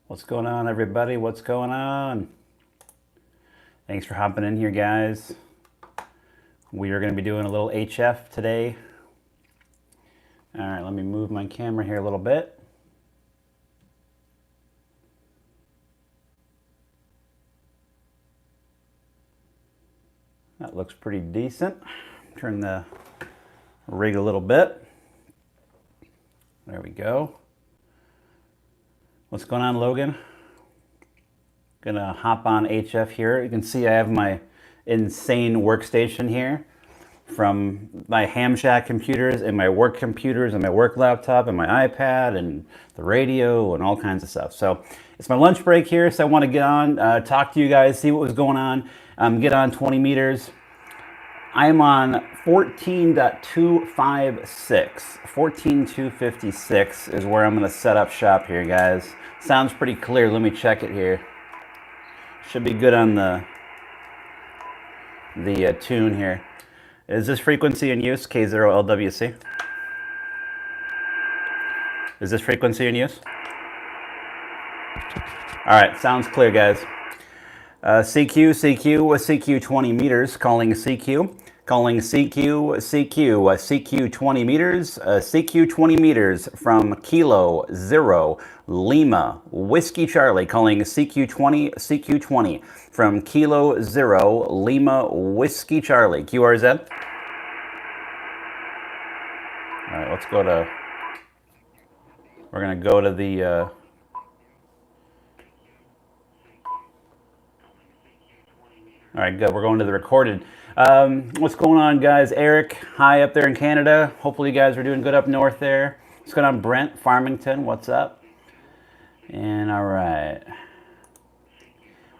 What's going on, everybody? What's going on? Thanks for hopping in here, guys. We are going to be doing a little HF today. All right, let me move my camera here a little bit. That looks pretty decent. Turn the rig a little bit. There we go. What's going on, Logan? Gonna hop on HF here. You can see I have my insane workstation here from my Ham Shack computers and my work computers and my work laptop and my iPad and the radio and all kinds of stuff. So it's my lunch break here, so I want to get on, talk to you guys, see what was going on, get on 20 meters. I'm on 14.256. 14.256 is where I'm going to set up shop here, guys. Sounds pretty clear. Let me check it here. Should be good on the tune here. Is this frequency in use? K0LWC. Is this frequency in use? All right, sounds clear, guys. CQ 20 meters, calling CQ. Calling CQ, CQ 20 meters, CQ 20 meters from Kilo 0 Lima Whiskey Charlie, calling CQ 20 from Kilo 0 Lima Whiskey Charlie, QRZ. All right, let's go to, we're gonna go to the, all right, good, we're going to the recorded. What's going on, guys? Eric, hi up there in Canada. Hopefully you guys are doing good up north there. What's going on, Brent, Farmington? What's up? And all right.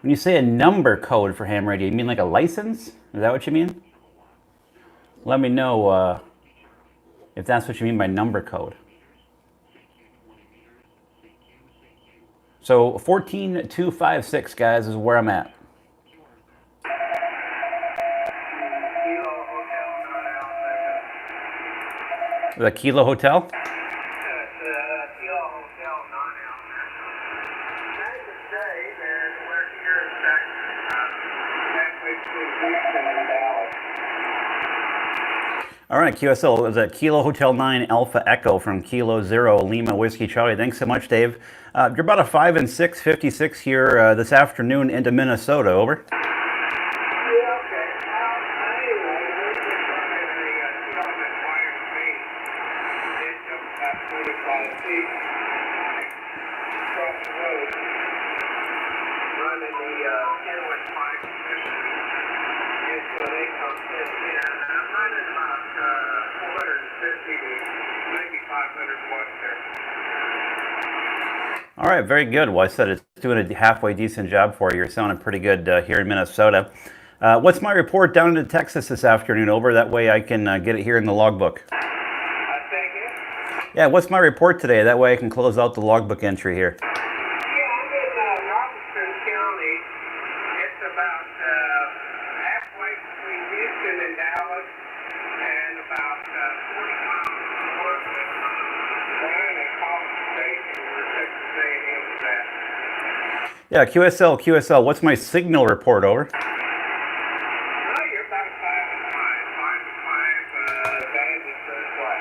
When you say a number code for ham radio, you mean like a license? Is that what you mean? Let me know if that's what you mean by number code. So 14.256, guys, is where I'm at. The Kilo Hotel? Kilo Hotel, non-Alpha. That is to say that we're here in halfway between Houston and Dallas. All right, QSL, it was a Kilo Hotel 9 Alpha Echo from Kilo 0 Lima Whiskey Charlie. Thanks so much, Dave. You're about a 5 and 6:56 here this afternoon into Minnesota, over. All right, very good. Well, I said it's doing a halfway decent job for you. You're sounding pretty good here in Minnesota. What's my report down into Texas this afternoon, over? That way I can get it here in the logbook. Yeah, what's my report today? That way I can close out the logbook entry here. Yeah, I'm in Robertson County. It's about halfway between Houston and Dallas, and about 40 miles north of Ryan and College Station, where Texas A&M is at. Yeah, QSL, what's my signal report, over? Oh, you're about 5 to 5 bands is flat.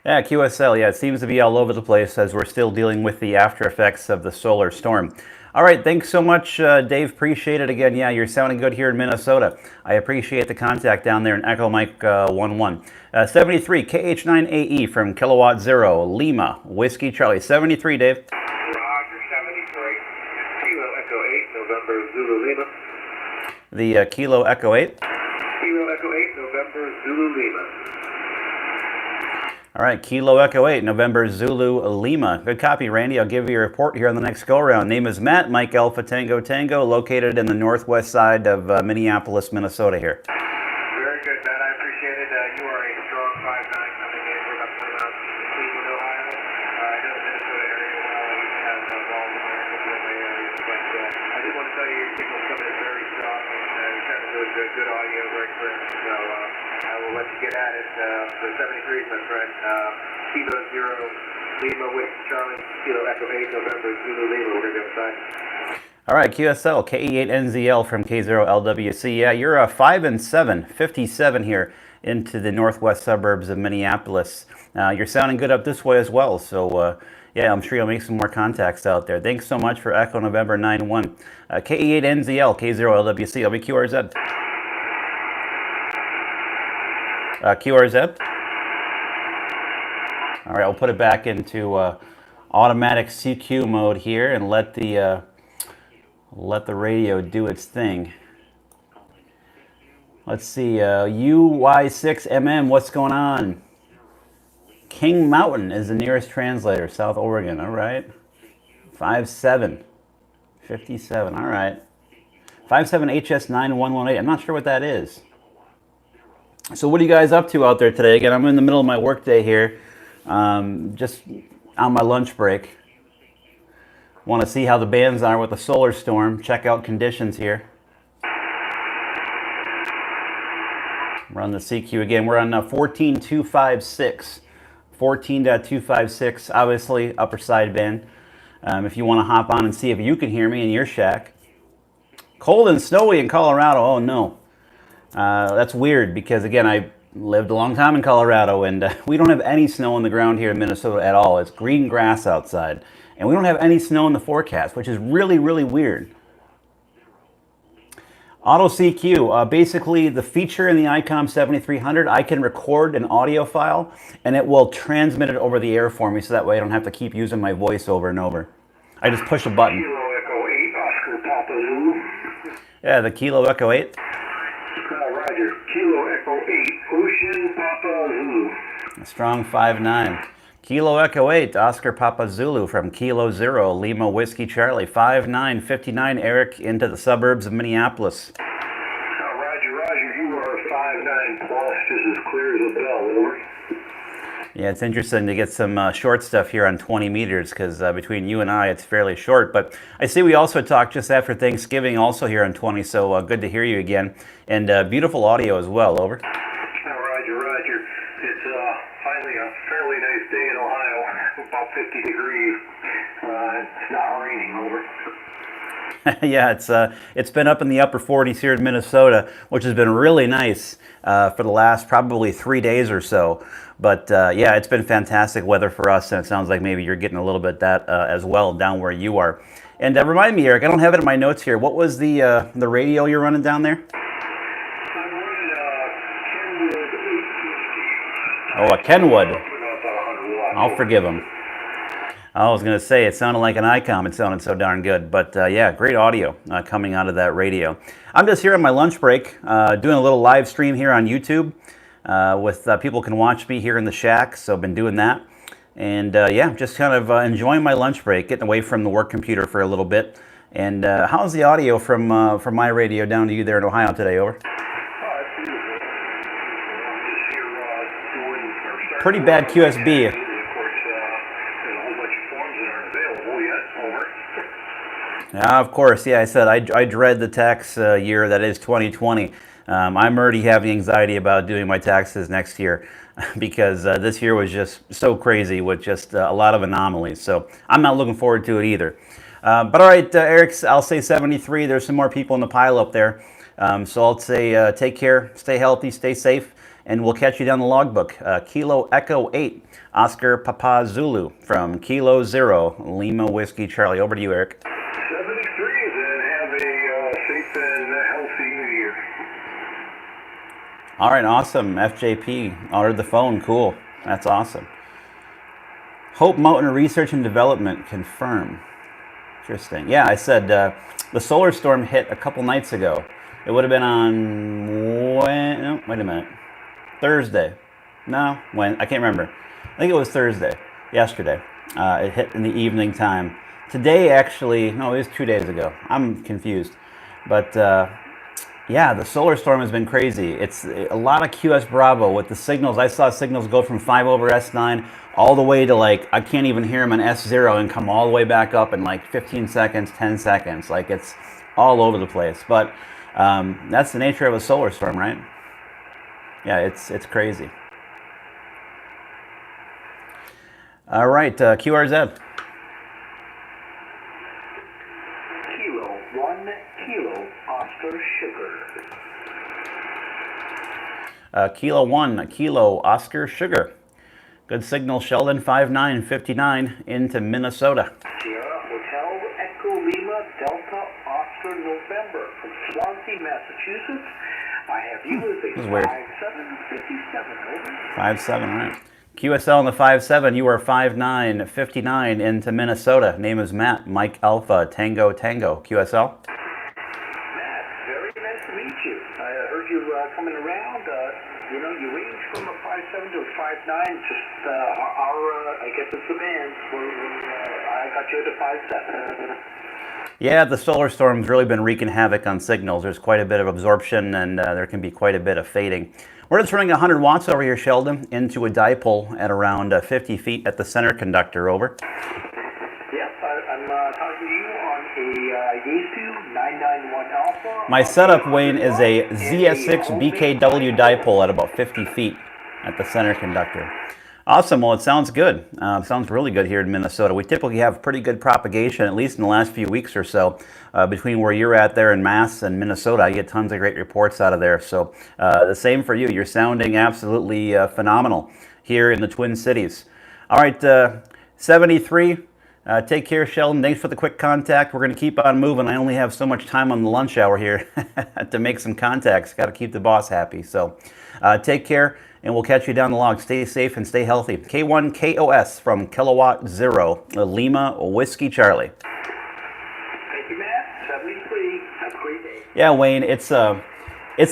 Yeah, QSL, yeah, it seems to be all over the place as we're still dealing with the after effects of the solar storm. All right, thanks so much, Dave. Appreciate it again. Yeah, you're sounding good here in Minnesota. I appreciate the contact down there in Echo Mike 11. 73 KH9AE from Kilowatt 0 Lima Whiskey Charlie. 73, Dave. Roger, 73. Kilo Echo 8, November Zulu Lima. The Kilo Echo 8. Kilo Echo 8, November Zulu Lima. All right, Kilo Echo 8, November Zulu Lima. Good copy, Randy. I'll give you a report here on the next go-around. Name is Matt, Mike Alpha Tango Tango, located in the northwest side of Minneapolis, Minnesota here. Very good, Matt. I appreciate it. You are a strong 5'9" coming in. We're about 20 miles from Cleveland, Ohio. I know the Minnesota area well. I used to have balls in there in a couple of my areas. But I just want to tell you your signal's coming in very strong, and you're trying to do good audio, very clear. So I will let you get at it. For 73, my friend. Kilo 0, Lima, Whiskey Charlie, Kilo Echo 8, November, Zulu Lima. We're going to be outside. All right, QSL, KE8NZL from K0LWC. Yeah, you're 5 and 7, 57 here into the northwest suburbs of Minneapolis. You're sounding good up this way as well. So, yeah, I'm sure you'll make some more contacts out there. Thanks so much for Echo November 9-1. KE8NZL, K0LWC, LBQRZ. QRZ. All right, I'll put it back into automatic CQ mode here and let the radio do its thing. Let's see, UY6MM, what's going on? King Mountain is the nearest translator, South Oregon, all right. 57, 57, all right. 57HS9118, I'm not sure what that is. So what are you guys up to out there today? Again, I'm in the middle of my workday here, just on my lunch break. Want to see how the bands are with the solar storm. Check out conditions here. Run the CQ again. We're on 14.256. 14.256, obviously upper sideband. If you want to hop on and see if you can hear me in your shack. Cold and snowy in Colorado. Oh no. That's weird because, again, I lived a long time in Colorado and we don't have any snow on the ground here in Minnesota at all. It's green grass outside. And we don't have any snow in the forecast, which is really, really weird. Auto CQ, basically the feature in the ICOM 7300, I can record an audio file and it will transmit it over the air for me so that way I don't have to keep using my voice over and over. I just push a button. Kilo Echo 8, Oscar Papa Zulu. Yeah, the Kilo Echo 8. Roger, Kilo Echo 8, Ocean Papa Zulu. A strong 5-9. Kilo Echo 8, Oscar Papa Zulu from Kilo 0, Lima Whiskey Charlie, 5959, Eric, into the suburbs of Minneapolis. Roger, you are 5'9 plus, just as clear as a bell, over. Yeah, it's interesting to get some short stuff here on 20 meters because between you and I, it's fairly short. But I see we also talked just after Thanksgiving also here on 20, so good to hear you again. And beautiful audio as well, over. Roger. It's finally a fairly nice day in Ohio, about 50 degrees. It's not raining, over. Yeah, it's been up in the upper 40s here in Minnesota, which has been really nice for the last probably 3 days or so. But yeah, it's been fantastic weather for us, and it sounds like maybe you're getting a little bit that as well down where you are. And remind me, Eric, I don't have it in my notes here. What was the radio you're running down there? I'm running Kenwood 850. Oh, a Kenwood. About 100 watts. I'll forgive him. I was going to say, it sounded like an ICOM. It sounded so darn good. But yeah, great audio coming out of that radio. I'm just here on my lunch break, doing a little live stream here on YouTube with people can watch me here in the shack. So I've been doing that. And yeah, just kind of enjoying my lunch break, getting away from the work computer for a little bit. And how's the audio from my radio down to you there in Ohio today, over? Pretty bad QSB. Yeah, of course. Yeah, I said I dread the tax year that is 2020. I'm already having anxiety about doing my taxes next year because this year was just so crazy with just a lot of anomalies. So I'm not looking forward to it either. But all right, Eric, I'll say 73. There's some more people in the pile up there. So I'll say take care, stay healthy, stay safe, and we'll catch you down the logbook. Kilo Echo 8, Oscar Papa Zulu from Kilo 0, Lima Whiskey Charlie. Over to you, Eric. 73, then have a safe and healthy New Year. All right, awesome. FJP ordered the phone. Cool. That's awesome. Hope Mountain Research and Development confirm. Interesting. Yeah, I said the solar storm hit a couple nights ago. It would have been on when? Wait a minute. Thursday. No, when? I can't remember. I think it was Thursday. Yesterday. It hit in the evening time. Today, actually, no, it was 2 days ago. I'm confused. But yeah, the solar storm has been crazy. It's a lot of QS Bravo with the signals. I saw signals go from 5 over S9 all the way to like, I can't even hear them on S0 and come all the way back up in like 15 seconds, 10 seconds. Like it's all over the place. But that's the nature of a solar storm, right? Yeah, it's crazy. All right, QRZ. Kilo 1 Kilo Oscar Sugar. Kilo 1 Kilo Oscar Sugar. Good signal, Sheldon 5959 into Minnesota. Sierra Hotel Echo Lima Delta Oscar November from Swansea, Massachusetts. I have you as a This is weird. 5757, over. 57, all right. QSL in the 57, you are 5959 into Minnesota. Name is Matt, Mike Alpha, Tango Tango. QSL? Matt, very nice to meet you. I heard you coming around. You range from a 5'7" to a 5'9". Just I guess it's the band. I got you at a 5'7". Yeah, the solar storm's really been wreaking havoc on signals. There's quite a bit of absorption, and there can be quite a bit of fading. We're just running 100 watts over here, Sheldon, into a dipole at around 50 feet at the center conductor, over. Yes, I'm talking to you on a Yaesu 991 Alpha. My setup, Wayne, is a ZS6 BKW dipole at about 50 feet at the center conductor. Awesome. Well, it sounds good. Sounds really good here in Minnesota. We typically have pretty good propagation, at least in the last few weeks or so, between where you're at there in Mass and Minnesota. I get tons of great reports out of there. So the same for you. You're sounding absolutely phenomenal here in the Twin Cities. All right, 73. Take care, Sheldon. Thanks for the quick contact. We're going to keep on moving. I only have so much time on the lunch hour here to make some contacts. Got to keep the boss happy. So take care, and we'll catch you down the log. Stay safe and stay healthy. K1 KOS from Kilowatt Zero, Lima Whiskey Charlie. Thank you, Matt. 73. Have a great day. Yeah, Wayne, it's a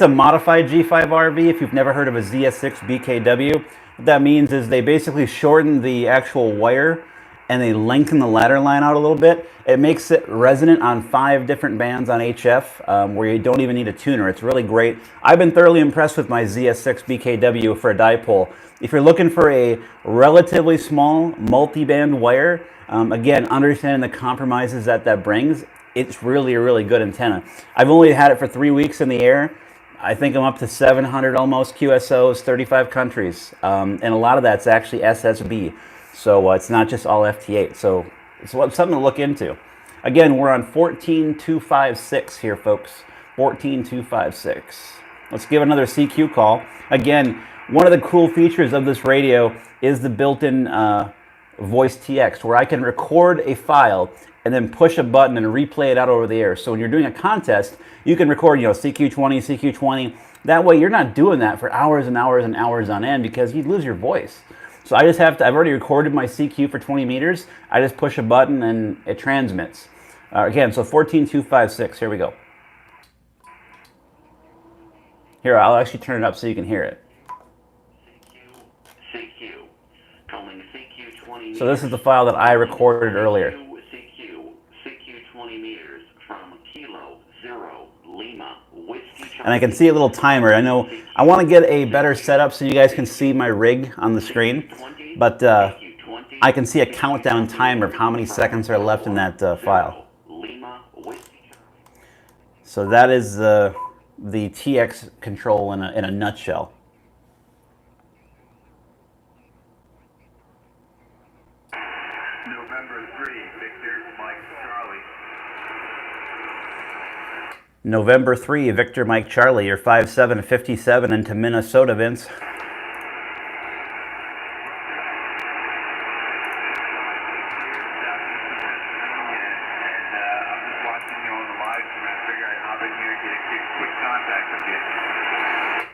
modified G5RV. If you've never heard of a ZS6 BKW, what that means is they basically shorten the actual wire and they lengthen the ladder line out a little bit. It makes it resonant on 5 different bands on HF, where you don't even need a tuner. It's really great. I've been thoroughly impressed with my ZS6 BKW for a dipole. If you're looking for a relatively small multi-band wire, again, understanding the compromises that brings, it's really a really good antenna. I've only had it for 3 weeks in the air. I think I'm up to 700 almost QSOs, 35 countries, and a lot of that's actually SSB. So it's not just all FT8. So it's something to look into. Again, we're on 14256 here, folks. 14256. Let's give another CQ call. Again, one of the cool features of this radio is the built-in voice TX, where I can record a file and then push a button and replay it out over the air. So when you're doing a contest, you can record, CQ20, CQ20. That way you're not doing that for hours and hours and hours on end because you'd lose your voice. So I just have to, I've already recorded my CQ for 20 meters. I just push a button and it transmits. Again, so 14256, here we go. Here, I'll actually turn it up so you can hear it. CQ. Calling CQ 20 So this is the file that I recorded earlier. CQ 20 meters from Kilo 0 Lima Whiskey. And I can see a little timer. I know I want to get a better setup so you guys can see my rig on the screen, but I can see a countdown timer of how many seconds are left in that file. So that is the TX control in a nutshell. November 3, Victor Mike Charlie. November 3, Victor Mike Charlie, you're 5757 into Minnesota, Vince.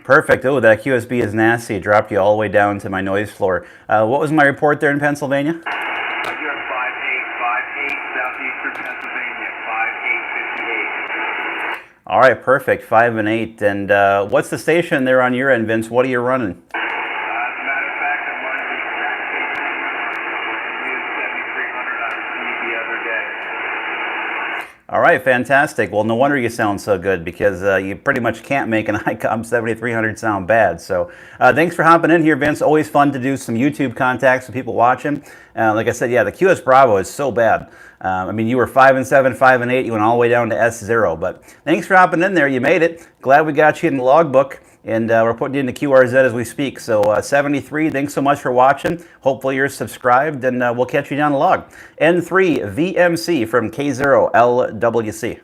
Perfect. Oh, that QSB is nasty. It dropped you all the way down to my noise floor. What was my report there in Pennsylvania? You're at 5858 southeastern Pennsylvania, 5858. All right, perfect. 5 and 8. And what's the station there on your end, Vince? What are you running? As a matter of fact, I'm running the exact station. It was 7300 I received the other day. All right, fantastic. Well, no wonder you sound so good because you pretty much can't make an ICOM 7300 sound bad. So thanks for hopping in here, Vince. Always fun to do some YouTube contacts with people watching. Like I said, yeah, the QS Bravo is so bad. I mean, you were 5 and 7, 5 and 8. You went all the way down to S0. But thanks for hopping in there. You made it. Glad we got you in the logbook. And we're putting it into QRZ as we speak. So 73, thanks so much for watching. Hopefully you're subscribed, and we'll catch you down the log. N3 VMC from K0LWC. 73,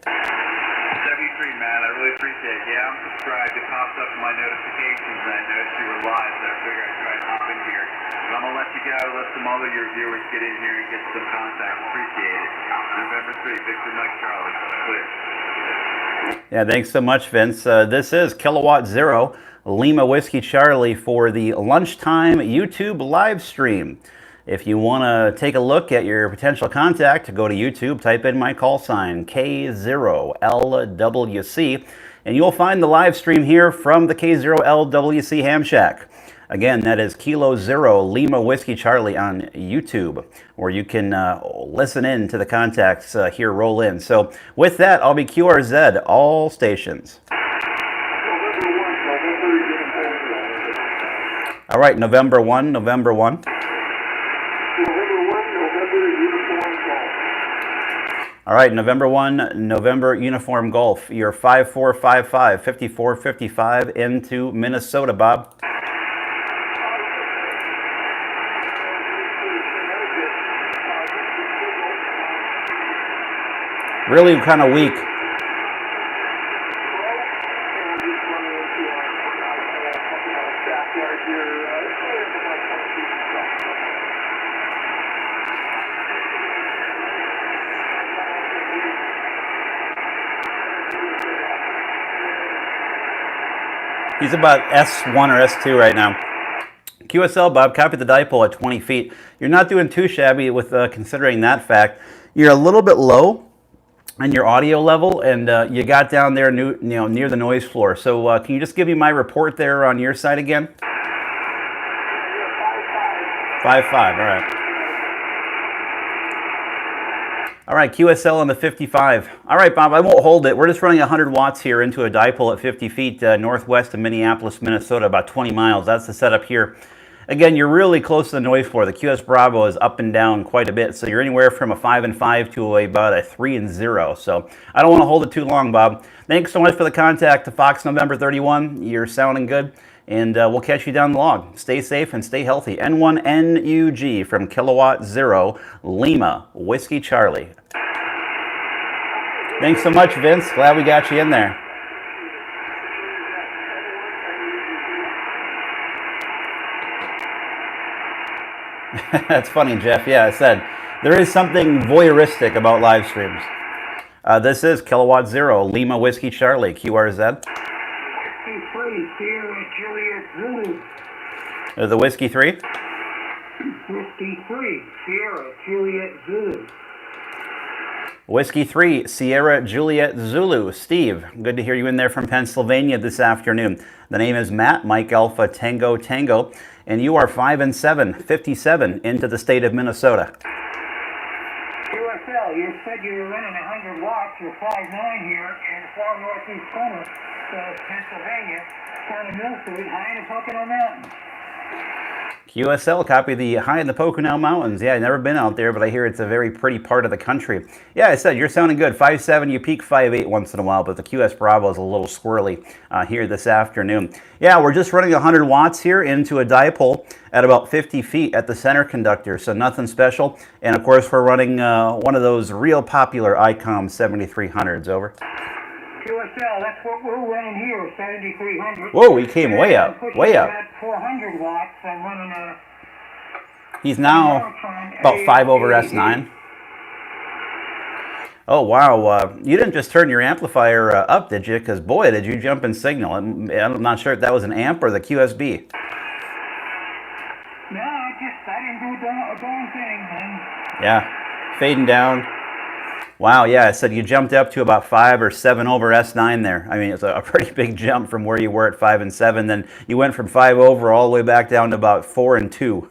man, I really appreciate it. Yeah, I'm subscribed. It pops up in my notifications, and I noticed you were live, so I figured I'd try to hop in here. But I'm going to let you go, let some other your viewers get in here and get some contact. Appreciate it. November 3, Victor Mike Charlie. Clear. Yeah, thanks so much, Vince. This is Kilowatt Zero, Lima Whiskey Charlie for the lunchtime YouTube live stream. If you want to take a look at your potential contact, go to YouTube, type in my call sign, K0LWC, and you'll find the live stream here from the K0LWC Ham Shack. Again, that is Kilo Zero Lima Whiskey Charlie on YouTube, where you can listen in to the contacts here roll in. So with that, I'll be QRZ, all stations. All right, November 1, November 1. All right, November 1, November Uniform Golf. You're 5455, 5455 into Minnesota, Bob. Really kind of weak. He's about S1 or S2 right now. QSL, Bob, copy the dipole at 20 feet. You're not doing too shabby with considering that fact. You're a little bit low on your audio level, and you got down there near the noise floor. So can you just give me my report there on your side again? 5.5, all right. All right, QSL on the 55. All right, Bob, I won't hold it. We're just running 100 watts here into a dipole at 50 feet northwest of Minneapolis, Minnesota, about 20 miles. That's the setup here. Again, you're really close to the noise floor. The QS Bravo is up and down quite a bit, so you're anywhere from a 5 and 5 to about a 3 and 0. So I don't want to hold it too long, Bob. Thanks so much for the contact to Fox November 31. You're sounding good, and we'll catch you down the log. Stay safe and stay healthy. N1NUG from Kilowatt Zero, Lima Whiskey Charlie. Thanks so much, Vince. Glad we got you in there. That's funny, Jeff. Yeah, I said there is something voyeuristic about live streams. This is Kilowatt Zero, Lima Whiskey Charlie, QRZ. 53, Sierra Juliet Zulu. The Whiskey 3? 53, Sierra Juliet Zulu. Whiskey 3, Sierra Juliet Zulu. Steve, good to hear you in there from Pennsylvania this afternoon. The name is Matt, Mike Alpha Tango Tango, and you are 5 and 7, 57 into the state of Minnesota. QSL, you said you were running 100 watts or 5.9 here in far northeast corner of Pennsylvania, town of Millfield, high in the Pocono Mountains. QSL, copy the high in the Pocono Mountains. Yeah, I've never been out there, but I hear it's a very pretty part of the country. Yeah, I said, you're sounding good. 5.7, you peak 5.8 once in a while, but the QS Bravo is a little squirrely here this afternoon. Yeah, we're just running 100 watts here into a dipole at about 50 feet at the center conductor, so nothing special. And of course, we're running one of those real popular ICOM 7300s, over. QSL, that's what we're running here, 7300. Whoa, he came way up, way up. At 400 watts, I'm running a... He's now about 5 over S9. Oh, wow. You didn't just turn your amplifier up, did you? Because, boy, did you jump in signal. I'm not sure if that was an amp or the QSB. No, I didn't do a darn thing, man. Yeah, fading down. Wow, yeah, I said you jumped up to about 5 or 7 over S9 there. I mean, it's a pretty big jump from where you were at 5 and 7. Then you went from 5 over all the way back down to about 4 and 2.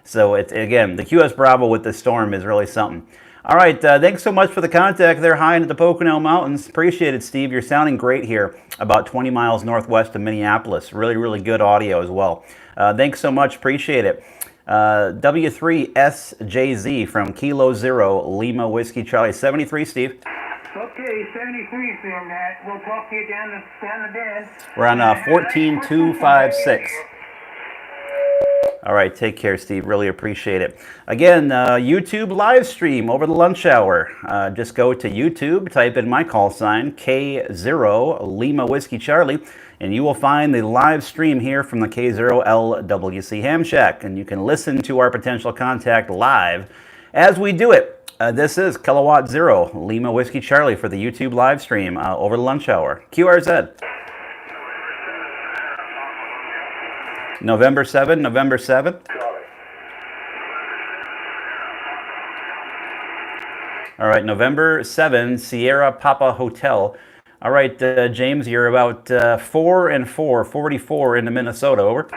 So, again, the QS Bravo with the storm is really something. All right, thanks so much for the contact there high into the Pocono Mountains. Appreciate it, Steve. You're sounding great here, about 20 miles northwest of Minneapolis. Really, really good audio as well. Thanks so much. Appreciate it. W3SJZ from Kilo Zero, Lima Whiskey Charlie. 73, Steve. Okay, 73's been that. We'll talk to you down the bend. We're on 14256. All right, take care, Steve. Really appreciate it. Again, YouTube live stream over the lunch hour. Just go to YouTube, type in my call sign, K0 Lima Whiskey Charlie, and you will find the live stream here from the K0 LWC Ham Shack. And you can listen to our potential contact live as we do it. This is Kilowatt Zero Lima Whiskey Charlie for the YouTube live stream over the lunch hour. QRZ. November 7, November 7. All right, November 7, Sierra Papa Hotel. All right, James, you're about 4 and 4, 44 into Minnesota, over.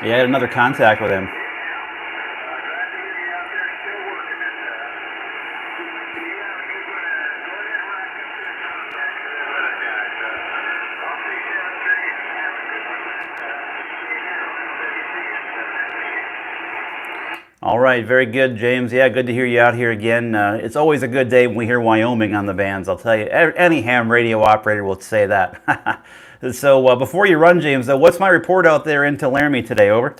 Yeah, I had another contact with him. All right, very good, James. Yeah, good to hear you out here again. It's always a good day when we hear Wyoming on the bands, I'll tell you. Any ham radio operator will say that. So before you run, James, what's my report out there into Laramie today, over?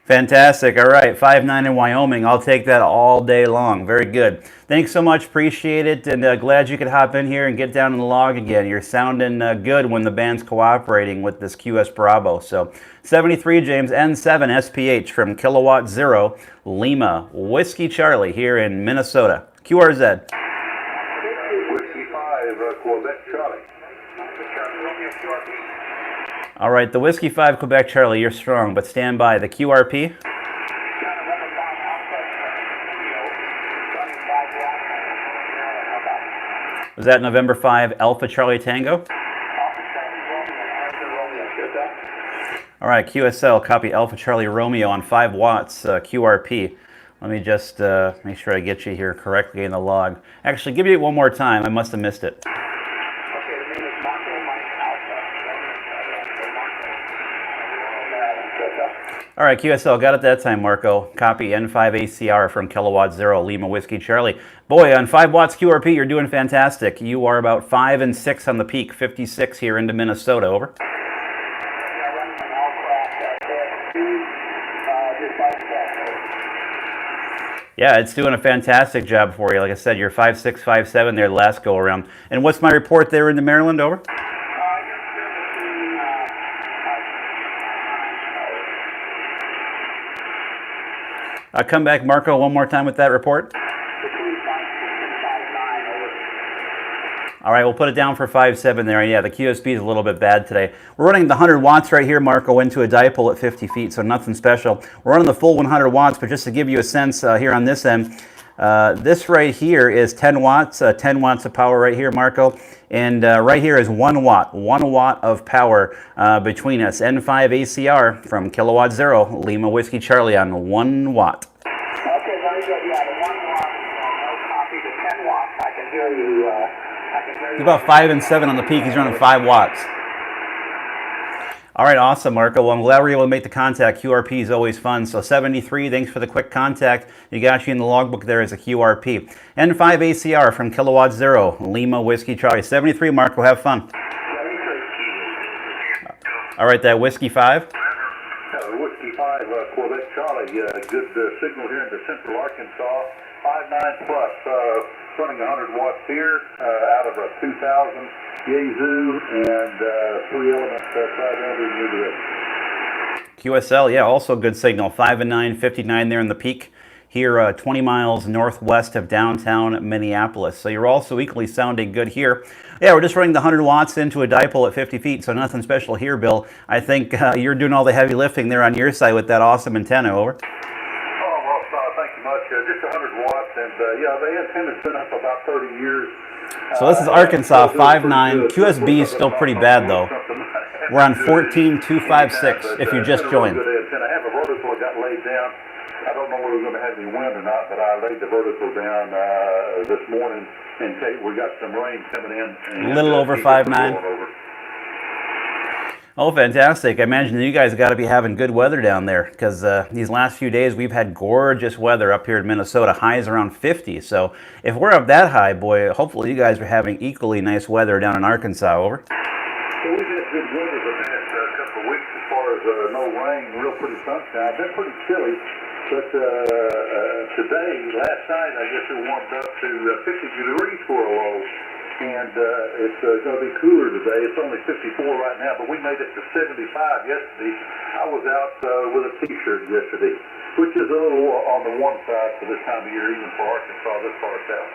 Fantastic. All right, 5'9" in Wyoming. I'll take that all day long. Very good. Thanks so much. Appreciate it. And glad you could hop in here and get down in the log again. You're sounding good when the band's cooperating with this QS Bravo. So 73, James, N7 SPH from Kilowatt Zero, Lima, Whiskey Charlie here in Minnesota. QRZ. Whiskey 5, Quebec Charlie. All right, the Whiskey 5 Quebec Charlie, you're strong, but stand by. The QRP? Was that November 5 Alpha Charlie Tango? All right, QSL, copy Alpha Charlie Romeo on 5 watts, QRP. Let me just make sure I get you here correctly in the log. Actually, give me it one more time. I must have missed it. All right, QSL, got it that time, Marco. Copy N5ACR from Kilowatt Zero, Lima Whiskey Charlie. Boy, on 5 watts QRP, you're doing fantastic. You are about 5 and 6 on the peak, 56 here into Minnesota, over. Yeah, it's doing a fantastic job for you. Like I said, you're 5'6", 5'7" there last go around. And what's my report there into Maryland, over? Come back, Marco, one more time with that report. All right, we'll put it down for 5'7" there. Yeah, the QSB is a little bit bad today. We're running the 100 watts right here, Marco, into a dipole at 50 feet, so nothing special. We're running the full 100 watts, but just to give you a sense here on this end, this right here is 10 watts, 10 watts of power right here, Marco. And right here is 1 watt of power between us. N5ACR from Kilowatt Zero, Lima Whiskey Charlie on 1 watt. Okay, very good. Yeah, the 1 watt, no copy, the 10 watts. I can hear you. He's about 5 and 7 on the peak. He's running 5 watts. All right, awesome, Marco. Well, I'm glad we're able to make the contact. QRP is always fun. So 73, thanks for the quick contact. You got you in the logbook there as a QRP. N5ACR from Kilowatt Zero, Lima Whiskey Charlie. 73, Marco, have fun. All right, that Whiskey 5. Whiskey 5, Quebec Charlie. Good signal here into central Arkansas. 5.9 plus, running 100 watts here out of a 2000 Yazoo and 3 elements 500 QSL, yeah, also good signal. 5 and 9, 59 there in the peak. Here 20 miles northwest of downtown Minneapolis. So you're also equally sounding good here. Yeah, we're just running the 100 watts into a dipole at 50 feet, so nothing special here, Bill. I think you're doing all the heavy lifting there on your side with that awesome antenna, over. Oh, well, thank you much. Just 100 watts, and yeah, the antenna's been up about 30 years. So this is Arkansas, 5'9". QSB is still pretty bad, though. We're on 14256 if you just joined. I have a vertical that got laid down. I don't know whether we're going to have any wind or not, but I laid the vertical down this morning in case we got some rain coming in. A little over 5'9". Oh, fantastic. I imagine you guys got to be having good weather down there because these last few days we've had gorgeous weather up here in Minnesota, highs around 50. So if we're up that high, boy, hopefully you guys are having equally nice weather down in Arkansas, over. Well, we've had good weather the past couple of weeks as far as no rain, real pretty sunshine. Been pretty chilly, but today, last night, I guess it warmed up to 50 degrees for a low. And it's going to be cooler today. It's only 54 right now, but we made it to 75 yesterday. I was out with a T-shirt yesterday, which is a little on the warm side for this time of year, even for Arkansas, this far south.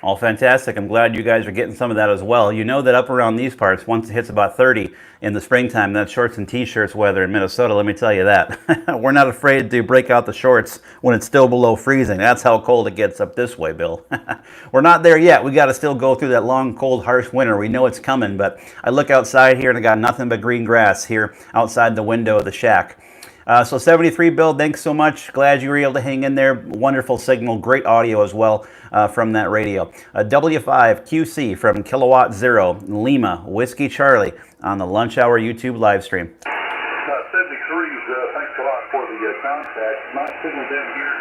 All fantastic. I'm glad you guys are getting some of that as well. You know that up around these parts, once it hits about 30 in the springtime, that's shorts and T-shirts weather in Minnesota, let me tell you that. We're not afraid to break out the shorts when it's still below freezing. That's how cold it gets up this way, Bill. We're not there yet. We got to still go through that long, cold, harsh winter. We know it's coming, but I look outside here and I got nothing but green grass here outside the window of the shack. So 73, Bill, thanks so much. Glad you were able to hang in there. Wonderful signal, great audio as well from that radio. W5QC from Kilowatt Zero, Lima, Whiskey Charlie on the Lunch Hour YouTube live stream. 73's, thanks a lot for the contact. My signal down here,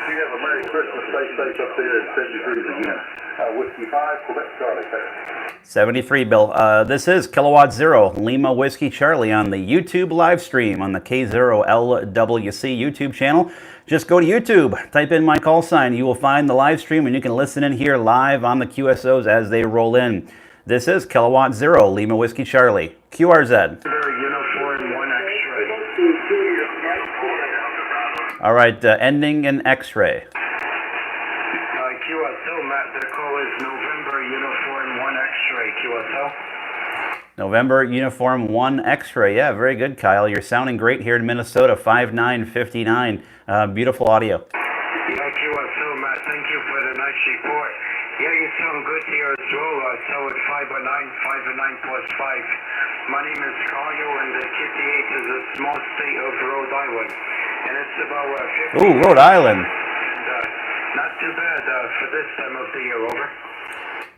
you have a Merry Christmas, stay safe up there at 73's again. Whiskey 5, Quebec Charlie. 73, Bill. This is Kilowatt Zero, Lima Whiskey Charlie on the YouTube live stream on the K0LWC YouTube channel. Just go to YouTube, type in my call sign. You will find the live stream and you can listen in here live on the QSOs as they roll in. This is Kilowatt Zero, Lima Whiskey Charlie, QRZ. All right, ending in X-ray. QSO, Matt, the call is November Uniform 1 X-ray, QSO. November Uniform 1 X-ray. Yeah, very good, Kyle. You're sounding great here in Minnesota, 5959. Beautiful audio. Yeah, QSO, Matt, thank you for the nice report. Yeah, you sound good here as well. So at 509 plus 5. My name is Carlo, and the Kitty 8 is a small state of Rhode Island. And it's about 50. Ooh, Rhode Island. Not too bad for this time of the year, over.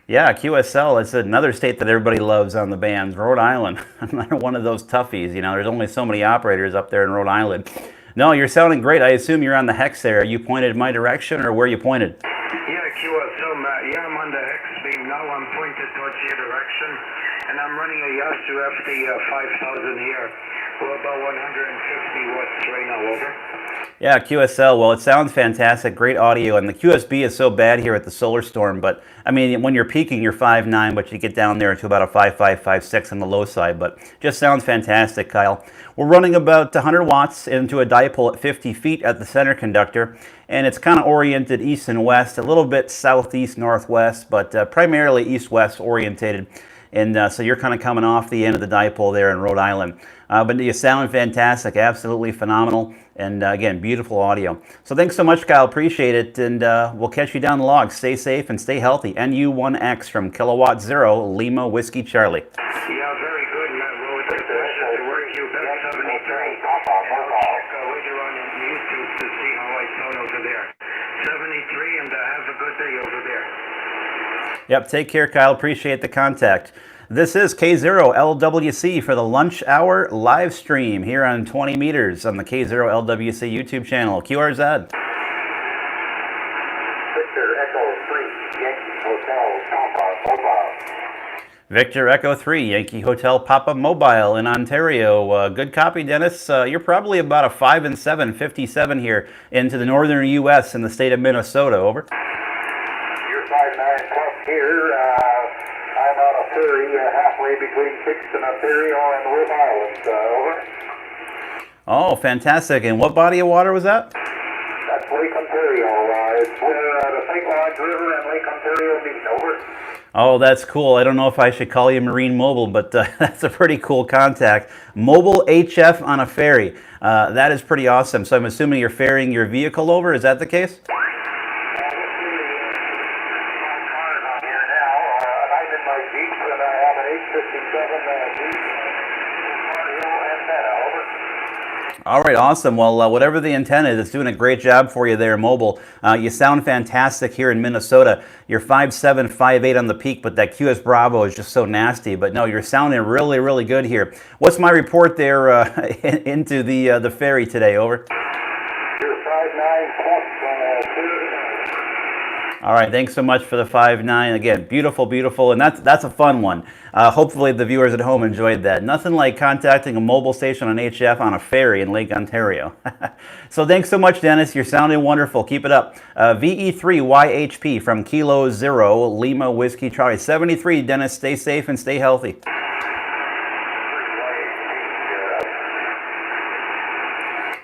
Yeah, QSL, it's another state that everybody loves on the bands, Rhode Island. Another one of those toughies, you know, there's only so many operators up there in Rhode Island. No, you're sounding great. I assume you're on the hex there. You pointed my direction, or where you pointed? Yeah, QSL, Matt. Yeah, I'm on the hex beam now. I'm pointed towards your direction, and I'm running a Yasu FD 5000 here. We're about 150 watts right now, over. Yeah, QSL, well, it sounds fantastic, great audio, and the QSB is so bad here at the Solar Storm, but, I mean, when you're peaking, you're 5.9, but you get down there to about a 5.5, 5.6 on the low side, but just sounds fantastic, Kyle. We're running about 100 watts into a dipole at 50 feet at the center conductor, and it's kind of oriented east and west, a little bit southeast, northwest, but primarily east-west orientated. And so you're kind of coming off the end of the dipole there in Rhode Island. But you sound fantastic, absolutely phenomenal, and again, beautiful audio. So thanks so much, Kyle, appreciate it, and we'll catch you down the log. Stay safe and stay healthy. NU1X from Kilowatt Zero, Lima Whiskey Charlie. Yeah, very good, Matt. Well, it's a pleasure to work you back 73. And I'll check later on in YouTube to see how I sound over there. 73, and have a good day over there. Yep, take care, Kyle. Appreciate the contact. This is K0LWC for the Lunch Hour live stream here on 20 meters on the K0LWC YouTube channel. QRZ. Victor Echo 3, Yankee Hotel, Papa Mobile. Victor Echo 3, Yankee Hotel Papa Mobile in Ontario. Good copy, Dennis. You're probably about a 5-7, 57 here into the northern U.S. in the state of Minnesota. Over. You're 5'9" plus here. I'm on a ferry halfway between Kingston, Ontario and Rhode Island. Over. Oh, fantastic. And what body of water was that? That's Lake Ontario. It's where the St. Lawrence River and Lake Ontario meet. Over. Oh, that's cool. I don't know if I should call you Marine Mobile, but that's a pretty cool contact. Mobile HF on a ferry. That is pretty awesome. So I'm assuming you're ferrying your vehicle over. Is that the case? All right, awesome. Well, whatever the intent is, it's doing a great job for you there, mobile. You sound fantastic here in Minnesota. You're 5'7", 5'8" on the peak, but that QS Bravo is just so nasty. But no, you're sounding really, really good here. What's my report there into the ferry today? Over. You're 5'9" plus 2. All right, thanks so much for the 5'9". Again, beautiful, beautiful, and that's a fun one. Hopefully the viewers at home enjoyed that. Nothing like contacting a mobile station on HF on a ferry in Lake Ontario. So thanks so much, Dennis. You're sounding wonderful. Keep it up. VE3YHP from Kilo Zero, Lima Whiskey Charlie. 73, Dennis. Stay safe and stay healthy.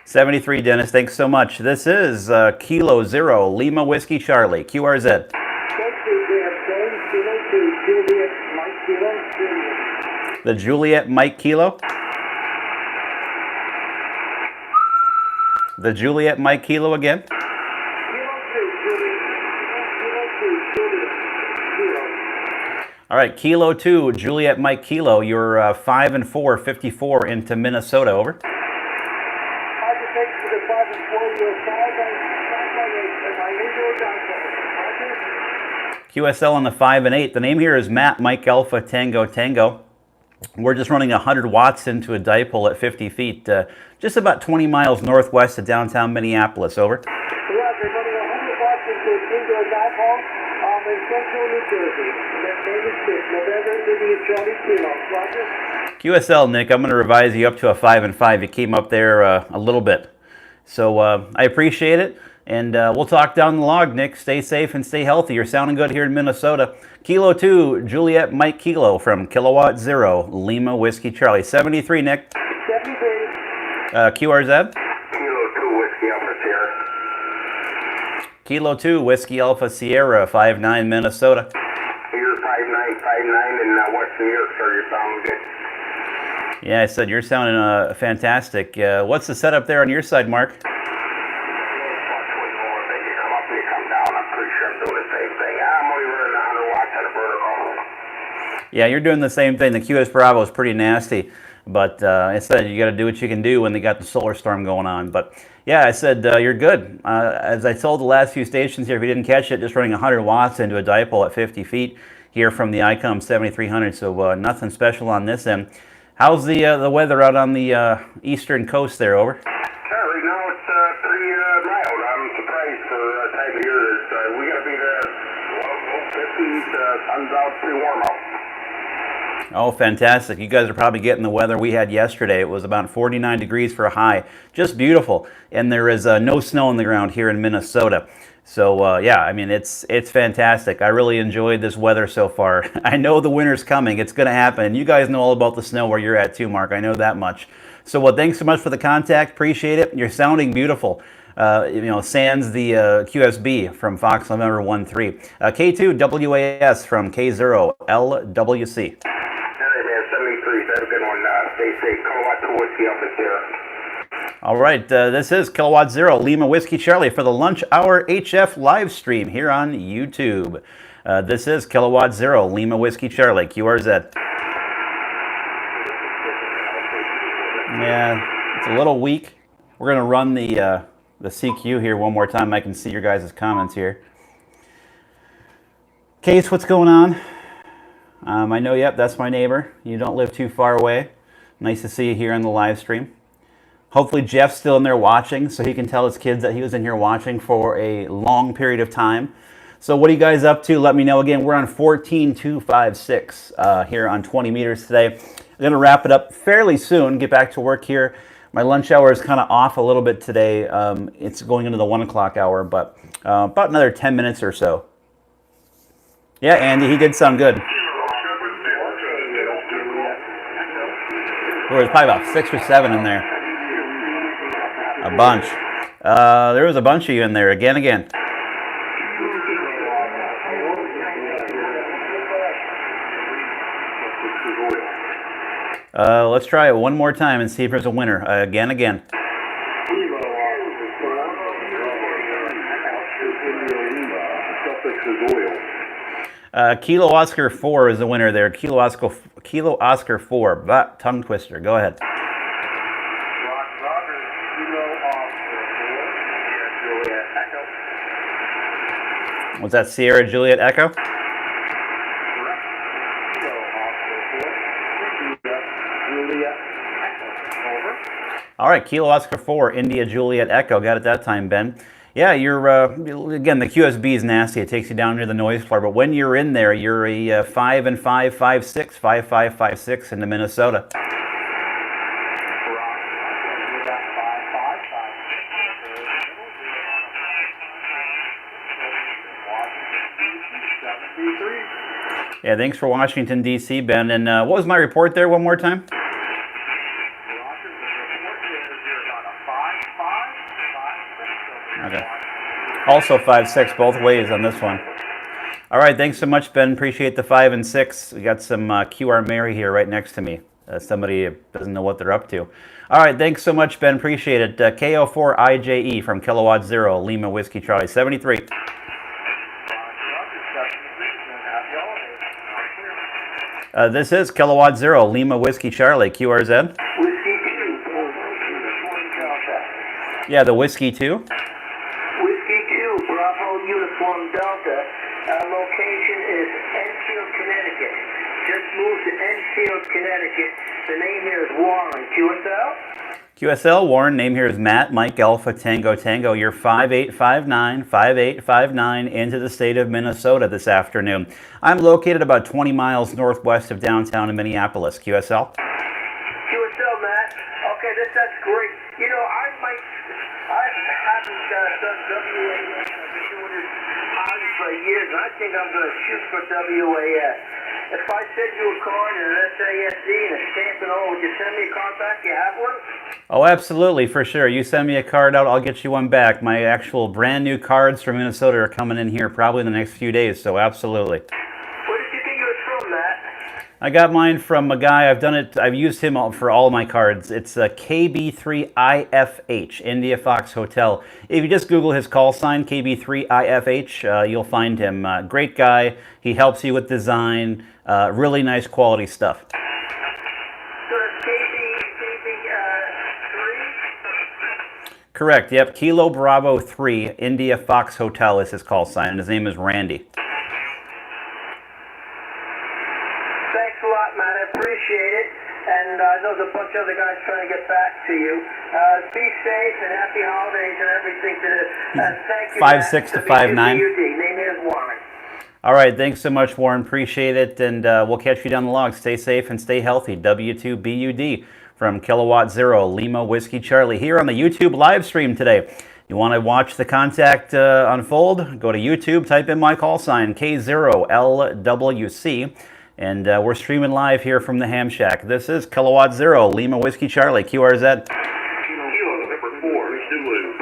73, Dennis. Thanks so much. This is Kilo Zero, Lima Whiskey Charlie, QRZ. The Juliet Mike Kilo? The Juliet Mike Kilo again? All right, Kilo 2, Juliet Mike Kilo. You're 5 and 4, 54 into Minnesota. Over. QSL on the 5 and 8. The name here is Matt Mike Alpha Tango Tango. We're just running 100 watts into a dipole at 50 feet, just about 20 miles northwest of downtown Minneapolis. Over. Yeah, they're running 100 watts into a dipole in central New Jersey. Their name is November Indian Charlie Kilo. Roger. QSL, Nick, I'm going to revise you up to a 5 and 5. You came up there a little bit. So I appreciate it. And we'll talk down the log, Nick. Stay safe and stay healthy. You're sounding good here in Minnesota. Kilo 2, Juliet Mike Kilo from Kilowatt Zero, Lima Whiskey Charlie. 73, Nick. 73. QRZ. Kilo 2 Whiskey Alpha Sierra. Kilo 2, Whiskey Alpha Sierra, 5'9", Minnesota. You're 5'9", in Western Europe, sir. You're sounding good. Yeah, I said you're sounding fantastic. What's the setup there on your side, Mark? Yeah, you're doing the same thing. The QS Bravo is pretty nasty, but I said you got to do what you can do when they got the solar storm going on. But yeah, I said you're good. As I told the last few stations here, if you didn't catch it, just running 100 watts into a dipole at 50 feet here from the ICOM 7300. So nothing special on this end. How's the weather out on the eastern coast there? Over. Right now it's pretty mild. I'm surprised for a time of year. We got to be there. Low 50s. Sun's out, pretty warm out. Oh, fantastic. You guys are probably getting the weather we had yesterday. It was about 49 degrees for a high. Just beautiful. And there is no snow on the ground here in Minnesota. So, yeah, I mean, it's fantastic. I really enjoyed this weather so far. I know the winter's coming. It's going to happen. And you guys know all about the snow where you're at too, Mark. I know that much. So, well, thanks so much for the contact. Appreciate it. You're sounding beautiful. Sans the QSB from Fox November 13. K2 WAS from K0 LWC. All right, this is Kilowatt Zero, Lima Whiskey Charlie for the Lunch Hour HF live stream here on YouTube. This is Kilowatt Zero, Lima Whiskey Charlie, QRZ. Yeah, it's a little weak. We're going to run the CQ here one more time. I can see your guys' comments here. Case, what's going on? I know, yep, that's my neighbor. You don't live too far away. Nice to see you here on the live stream. Hopefully Jeff's still in there watching so he can tell his kids that he was in here watching for a long period of time. So what are you guys up to? Let me know. Again, we're on 14256 here on 20 meters today. I'm going to wrap it up fairly soon, get back to work here. My lunch hour is kind of off a little bit today. It's going into the 1 o'clock hour, but about another 10 minutes or so. Yeah, Andy, he did sound good. There was probably about 6 or 7 in there. A bunch. There was a bunch of you in there again. Let's try it one more time and see if there's a winner. Again. Kilo Oscar 4 is the winner there. Kilo Oscar 4. Tongue twister. Go ahead. Echo. Was that Sierra Juliet Echo? Correct. Kilo Oscar 4, India, Juliet Echo. Over. All right, Kilo Oscar 4, India Juliet Echo. Got it that time, Ben. Yeah, you're, again, the QSB is nasty. It takes you down near the noise floor. But when you're in there, you're a 5 and 5, 5, 6, 5, 5, 5, 6 into Minnesota. Yeah, thanks for Washington, D.C., Ben. And what was my report there one more time? Okay. Also 5, 6 both ways on this one. All right, thanks so much, Ben. Appreciate the 5 and 6. We got some QR Mary here right next to me. Somebody doesn't know what they're up to. All right, thanks so much, Ben. Appreciate it. KO4IJE from Kilowatt Zero, Lima Whiskey Charlie 73. This is Kilowatt Zero, Lima Whiskey Charlie, QRZ. Whiskey 2. Yeah, the Whiskey 2. Whiskey 2, Bravo Uniform Delta. Location is Enfield, Connecticut. Just moved to Enfield, Connecticut. The name here is Warren. QSL? QSL, Warren. Name here is Matt, Mike Alpha, Tango, Tango. You're 5859 into the state of Minnesota this afternoon. I'm located about 20 miles northwest of downtown in Minneapolis. QSL? QSL, Matt. Okay, that's great. You know, I haven't done WAS. I've been doing this hobby for years, and I think I'm going to shoot for WAS. If I send you a card and an SASD and a stamp and all, would you send me a card back? You have one? Oh, absolutely, for sure. You send me a card out, I'll get you one back. My actual brand new cards from Minnesota are coming in here probably in the next few days, so absolutely. Where did you get yours from, Matt? I got mine from a guy, I've used him for all my cards. It's KB3IFH, India Fox Hotel. If you just Google his call sign, KB3IFH, you'll find him. Great guy, he helps you with design, really nice quality stuff. So it's KB3? Correct, yep, Kilo Bravo 3, India Fox Hotel is his call sign, and his name is Randy. Thanks a lot, Matt. I appreciate it. And I know there's a bunch of other guys trying to get back to you. Be safe and happy holidays and everything to the... thank you, 5, 6 to 5, 9. Name is Warren. All right, thanks so much, Warren. Appreciate it, and we'll catch you down the log. Stay safe and stay healthy. W2BUD from Kilowatt Zero, Lima Whiskey Charlie, here on the YouTube live stream today. You want to watch the contact unfold? Go to YouTube, type in my call sign, K0LWC, and we're streaming live here from the Ham Shack. This is Kilowatt Zero, Lima Whiskey Charlie, QRZ. Kilo number 4, Zulu,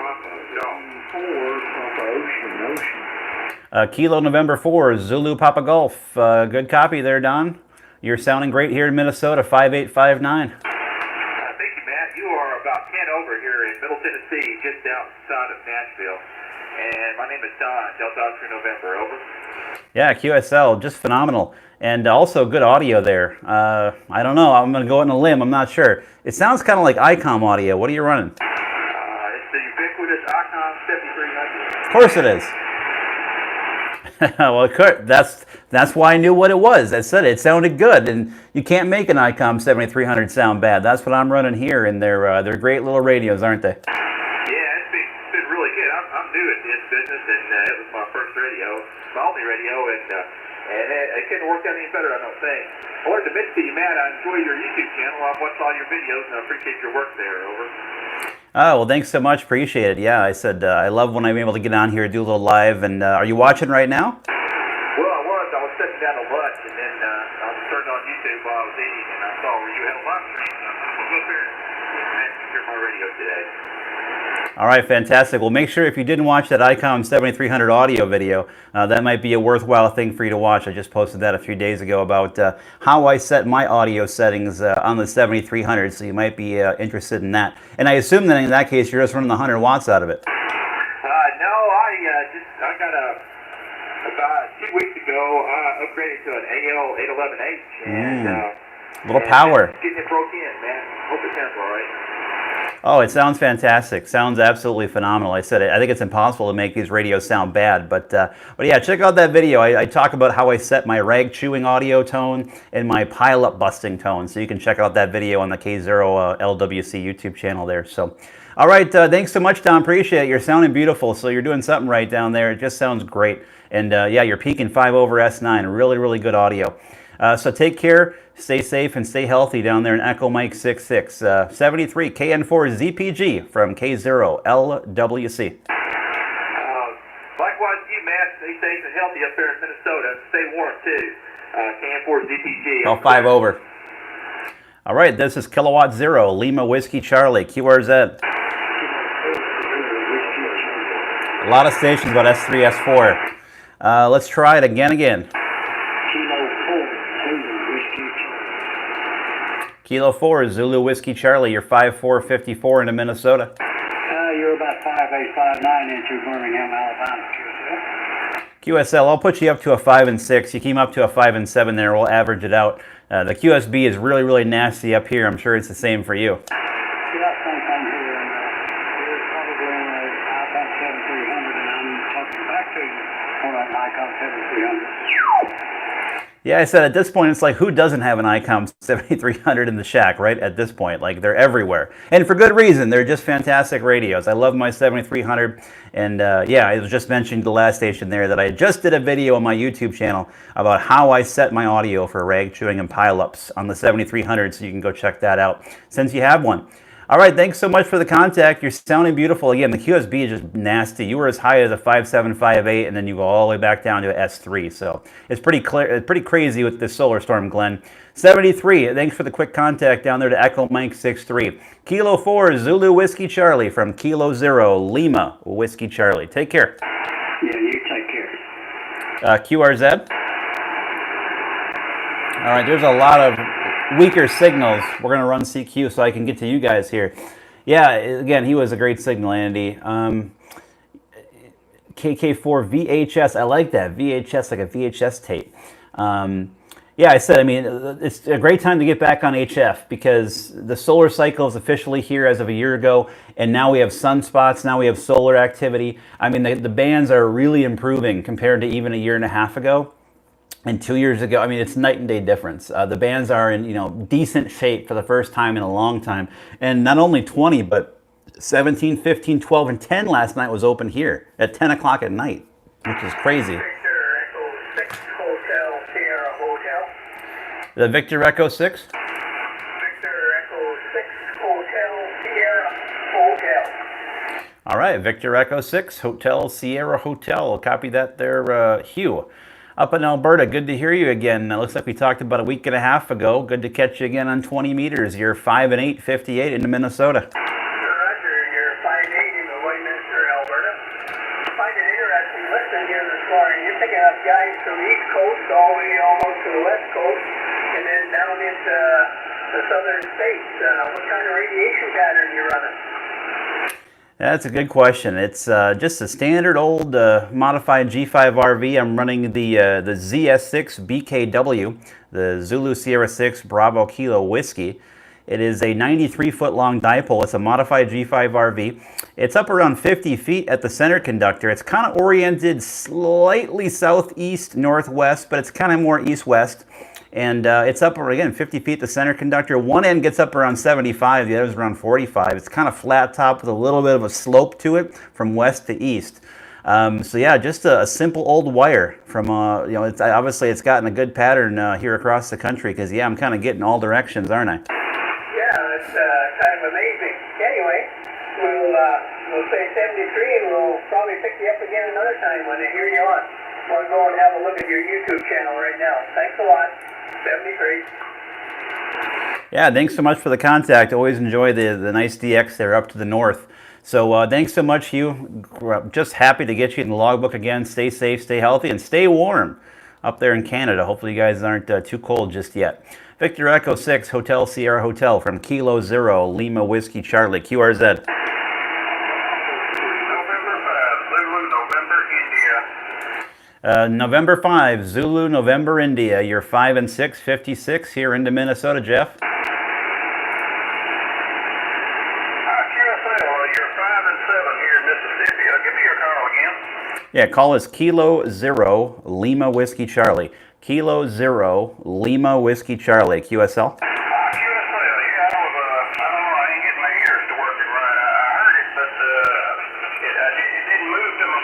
Papa, Kilo November 4, Zulu Papa Golf. Good copy there, Don. You're sounding great here in Minnesota, 5859. Thank you, Matt. You are about 10 over here in Middle Tennessee, just outside of Nashville. And my name is Don, Delta Oscar November, over. Yeah, QSL, just phenomenal. And also good audio there. I don't know, I'm going to go on a limb, I'm not sure. It sounds kind of like ICOM audio. What are you running? It's the ubiquitous ICOM 7300. Of course it is. Well, that's why I knew what it was. I said it sounded good, and you can't make an ICOM 7300 sound bad. That's what I'm running here, and they're great little radios, aren't they? Yeah, it's been really good. I'm new at this business, and it was my first radio, my only radio, and it couldn't work out any better, I don't think. I wanted to mention to you, Matt, I enjoy your YouTube channel. I've watched all your videos, and I appreciate your work there, over. Oh, well, thanks so much. Appreciate it. Yeah, I said I love when I'm able to get on here, do a little live. And are you watching right now? Well, I was sitting down to lunch, and then I was turned on YouTube while I was eating, and I saw where you had a live stream. So I was up here and hear my radio today. All right, fantastic. Well, make sure if you didn't watch that ICOM 7300 audio video, that might be a worthwhile thing for you to watch. I just posted that a few days ago about how I set my audio settings on the 7300, so you might be interested in that. And I assume that in that case, you're just running the 100 watts out of it. No, I got about 2 weeks ago, I upgraded to an AL811H, and little power. Getting it broke in, man. Hope it sounds all right. Oh, it sounds fantastic. Sounds absolutely phenomenal. I said, I think it's impossible to make these radios sound bad, but yeah, check out that video. I talk about how I set my rag chewing audio tone and my pile up busting tone. So you can check out that video on the K0 LWC YouTube channel there. So, all right, thanks so much, Tom. Appreciate it. You're sounding beautiful. So you're doing something right down there. It just sounds great. And yeah, you're peaking 5 over S9. Really, really good audio. So take care, stay safe, and stay healthy down there in Echo Mike 66. 73 KN4 ZPG from K0 LWC. Likewise, you, Matt. Stay safe and healthy up there in Minnesota. Stay warm, too. KN4 ZPG. Oh, 5 over. All right, this is Kilowatt Zero, Lima Whiskey Charlie, QRZ. A lot of stations about S3, S4. Let's try it again. Kilo 4, Zulu Whiskey Charlie, you're 5-4-54 into Minnesota. You're about 5'8", 5'9" into Birmingham, Alabama, QSL, I'll put you up to a 5 and 6. You came up to a 5 and 7 there. We'll average it out. The QSB is really, really nasty up here. I'm sure it's the same for you. Yeah, same thing here. You're probably on an ICOM 7300, and I'm talking back to you on an ICOM 7300. Yeah, I said at this point, it's like, who doesn't have an ICOM 7300 in the shack, right? At this point, like, they're everywhere. And for good reason. They're just fantastic radios. I love my 7300. And yeah, I was just mentioning the last station there that I just did a video on my YouTube channel about how I set my audio for rag chewing and pileups on the 7300. So you can go check that out since you have one. All right, thanks so much for the contact. You're sounding beautiful. Again, the QSB is just nasty. You were as high as a 5.7, 5.8, and then you go all the way back down to an S3. So it's pretty clear, it's pretty crazy with this solar storm, Glenn. 73, thanks for the quick contact down there to Echo Mike 63. Kilo 4, Zulu Whiskey Charlie from Kilo 0, Lima Whiskey Charlie. Take care. Yeah, you take care. QRZ. All right, there's a lot of weaker signals. We're going to run CQ so I can get to you guys here. Yeah, again, he was a great signal, Andy. KK4 VHS, I like that. VHS, like a VHS tape. Yeah, I said, I mean, it's a great time to get back on HF because the solar cycle is officially here as of a year ago, and now we have sunspots, now we have solar activity. I mean, the bands are really improving compared to even a year and a half ago. And 2 years ago, I mean, it's night and day difference. The bands are in, decent shape for the first time in a long time. And not only 20, but 17, 15, 12, and 10 last night was open here at 10 o'clock at night, which is crazy. Victor Echo 6 Hotel Sierra Hotel. The Victor Echo 6? Victor Echo 6 Hotel Sierra Hotel. All right, Victor Echo 6 Hotel Sierra Hotel. I'll copy that there, Hugh. Up in Alberta, good to hear you again. Looks like we talked about a week and a half ago. Good to catch you again on 20 meters. You're 5'8", 58 into Minnesota. Roger, you're 5'8" in Lloydminster, Alberta. Find it interesting listening here this morning. You're picking up guys from the East Coast all the way almost to the West Coast and then down into the southern states. What kind of radiation pattern you running? That's a good question. It's just a standard old modified G5RV. I'm running the ZS6 BKW, the Zulu Sierra 6 Bravo Kilo Whiskey. It is a 93-foot long dipole. It's a modified G5RV. It's up around 50 feet at the center conductor. It's kind of oriented slightly southeast, northwest, but it's kind of more east-west. And it's up, again, 50 feet the center conductor. One end gets up around 75, the other's around 45. It's kind of flat top with a little bit of a slope to it from west to east. So yeah, just a simple old wire from, obviously it's gotten a good pattern here across the country because, yeah, I'm kind of getting all directions, aren't I? Yeah, it's kind of amazing. Anyway, we'll say 73 and we'll probably pick you up again another time when they hear you on. Want to go and have a look at your YouTube channel right now. Thanks a lot. 73. Yeah, thanks so much for the contact. Always enjoy the nice DX there up to the north. So thanks so much, Hugh. Just happy to get you in the logbook again. Stay safe, stay healthy, and stay warm up there in Canada. Hopefully you guys aren't too cold just yet. Victor Echo 6, Hotel Sierra Hotel from Kilo 0, Lima Whiskey Charlie, QRZ. November 5, Zulu, November, India. You're 5 and 6, 56 here into Minnesota, Jeff. Yeah, call us Kilo Zero Lima Whiskey Charlie. Kilo Zero Lima Whiskey Charlie. QSL. QSL, yeah, I don't know, I ain't getting my ears to working right. I heard it, but it didn't move to my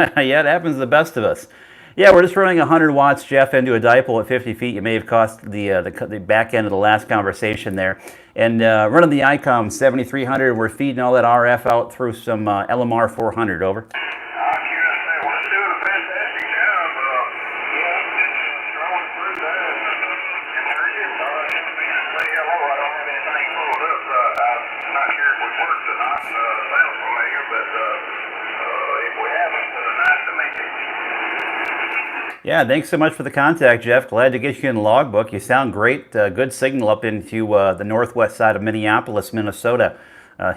fingers. Yeah, it happens to the best of us. Yeah, we're just running 100 watts, Jeff, into a dipole at 50 feet. You may have caught the back end of the last conversation there. And running the ICOM 7300, we're feeding all that RF out through some LMR 400, over. QSL, we're doing a fantastic job. Throwing through that and hurting. Say hello, I don't have anything pulled up. I'm not sure if we worked or not. Sounds familiar, but if we haven't, nice to meet you. Yeah, thanks so much for the contact, Jeff. Glad to get you in the logbook. You sound great. Good signal up into the northwest side of Minneapolis, Minnesota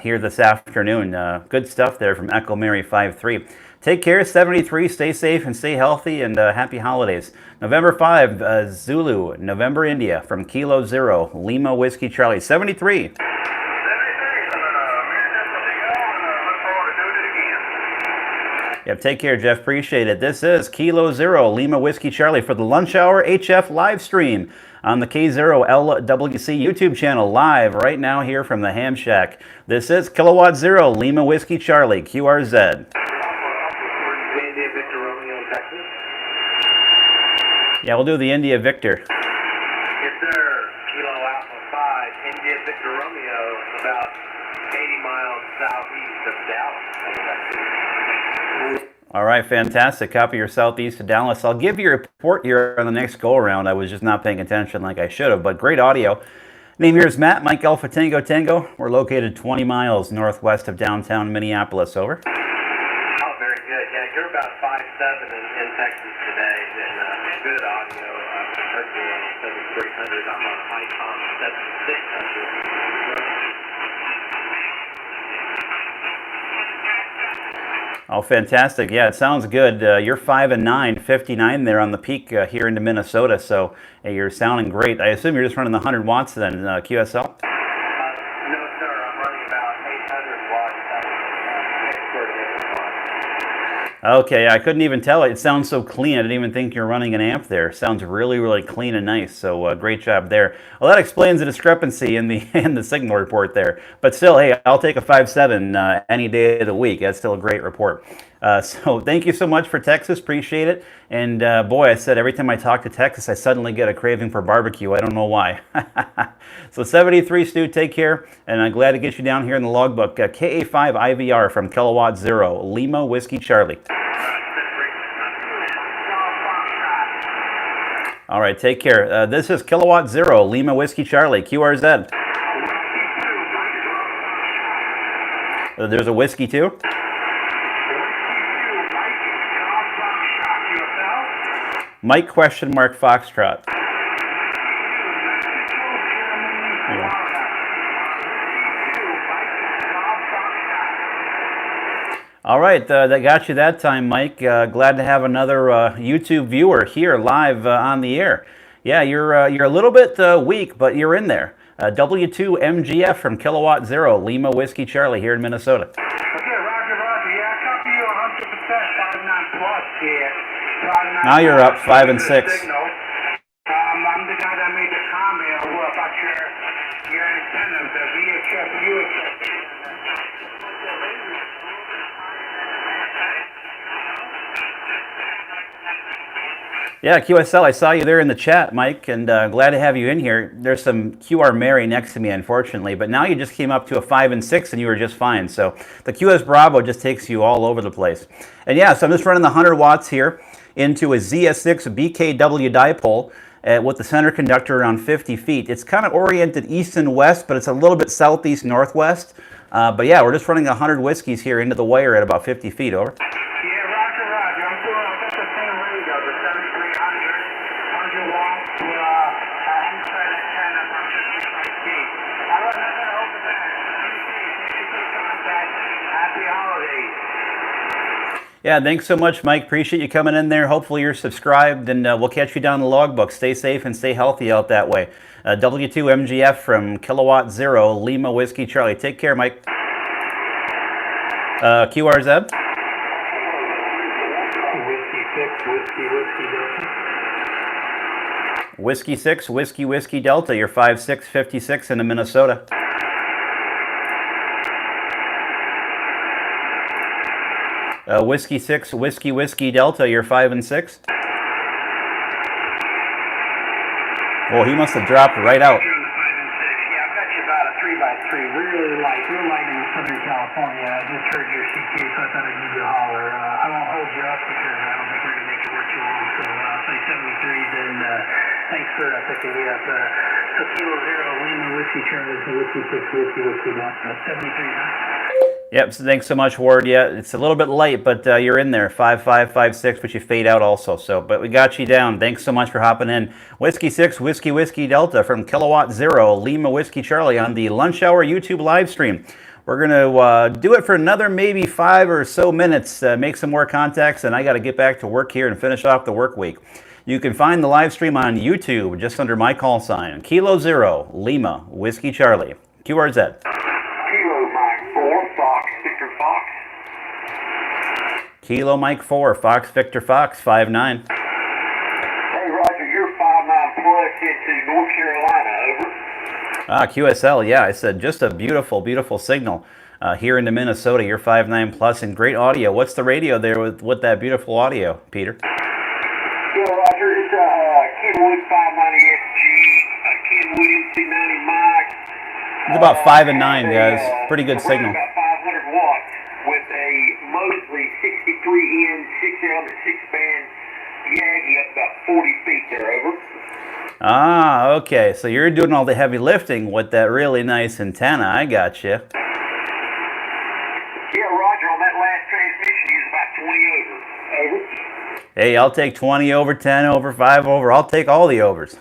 here this afternoon. Good stuff there from Echo Mary 53. Take care, 73. Stay safe and stay healthy, and happy holidays. November 5, Zulu, November India, from Kilo Zero, Lima Whiskey Charlie, 73. Yep, take care, Jeff. Appreciate it. This is Kilo Zero, Lima Whiskey Charlie for the Lunch Hour HF live stream on the K0LWC YouTube channel, live right now here from the Ham Shack. This is Kilowatt Zero, Lima Whiskey Charlie, QRZ. India Victor Romeo, Texas. Yeah, we'll do the India Victor. Yes, sir. Kilo Alpha 5, India Victor Romeo, about 80 miles southeast of Dallas. All right, fantastic. Copy your southeast of Dallas. I'll give you a report here on the next go-around. I was just not paying attention like I should have, but great audio. Name here is Matt, Mike Alpha Tango Tango. We're located 20 miles northwest of downtown Minneapolis, over. Oh, very good. Yeah, you're about 5'7" in Texas today, and good audio. I heard you on 7300. I'm on ICOM 7600. Oh, fantastic. Yeah, it sounds good. You're 5 and 9, 59 there on the peak here into Minnesota, so you're sounding great. I assume you're just running the 100 watts then, QSL? No, sir. I'm running about 800 watts. Expert at 800 watts. Okay, I couldn't even tell. It sounds so clean. I didn't even think you're running an amp there. Sounds really, really clean and nice. So great job there. Well, that explains the discrepancy in the signal report there. But still, hey, I'll take a 5.7 any day of the week. That's still a great report. So thank you so much for Texas. Appreciate it. And boy, I said every time I talk to Texas, I suddenly get a craving for barbecue. I don't know why. So 73 Stu, take care. And I'm glad to get you down here in the logbook. KA5 IVR from Kilowatt Zero, Lima Whiskey Charlie. All right, take care. This is Kilowatt Zero, Lima Whiskey Charlie, QRZ. There's a whiskey too? Mike question mark Foxtrot. Yeah. All right, that got you that time, Mike. Glad to have another YouTube viewer here live on the air. Yeah, you're a little bit weak, but you're in there. W2MGF from Kilowatt Zero, Lima Whiskey Charlie here in Minnesota. Okay, roger, roger. Yeah, I copy you 100%, 5.9 plus here. 5.9 Now you're up 5 and 6. Signal. I'm the guy that made the comment about your antenna, the VHF, UHF. Yeah, QSL, I saw you there in the chat, Mike, and glad to have you in here. There's some QR Mary next to me, unfortunately, but now you just came up to a 5 and 6 and you were just fine. So the QS Bravo just takes you all over the place. And yeah, so I'm just running the 100 watts here into a ZS6 BKW dipole with the center conductor around 50 feet. It's kind of oriented east and west, but it's a little bit southeast northwest. But yeah, we're just running 100 whiskeys here into the wire at about 50 feet, over. Yeah, thanks so much, Mike. Appreciate you coming in there. Hopefully you're subscribed, and we'll catch you down the logbook. Stay safe and stay healthy out that way. W2MGF from Kilowatt Zero, Lima Whiskey Charlie. Take care, Mike. QRZ? Whiskey 6, Whiskey Whiskey 6, Whiskey Delta, you're 5656 into Minnesota. Whiskey 6, Whiskey Delta, you're 5 and 6. Well, he must have dropped right out. Yeah, I've got you about a 3x3, really light, real light in Southern California. I just heard your CQ, so I thought I'd give you a holler. I won't hold you up because I don't think we're going to make it work too long, so I'll say 73s, and thanks for picking me up. So Kilo Zero, Lima, Whiskey Charlie, Whiskey 6, Whiskey Delta, 73, huh? Yep, so thanks so much, Ward. Yeah, it's a little bit late, but you're in there, 5556, but you fade out also. So, but we got you down. Thanks so much for hopping in. Whiskey 6, Whiskey Delta from Kilowatt Zero, Lima Whiskey Charlie on the Lunch Hour YouTube live stream. We're going to do it for another maybe 5 or so minutes, make some more contacts, and I got to get back to work here and finish off the work week. You can find the live stream on YouTube just under my call sign, Kilo Zero, Lima Whiskey Charlie, QRZ. Kilo Mike 4, Fox Victor Fox, 5'9". Hey, Roger, you're 5'9" plus into North Carolina, over. QSL, yeah, I said just a beautiful, beautiful signal here into Minnesota. You're 5'9" plus and great audio. What's the radio there with that beautiful audio, Peter? Yeah, Roger, it's Kenwood 590 SG, Kenwood MC90 mic. It's about 5 and 9, guys. Pretty good signal. About 500 watts with a Mosley 63N 6-element 6-band Yagi up about 40 feet there, over. Okay. So you're doing all the heavy lifting with that really nice antenna. I got you. Yeah, Roger, on that last transmission, he was about 20 over. Over. Hey, I'll take 20 over, 10 over, 5 over. I'll take all the overs.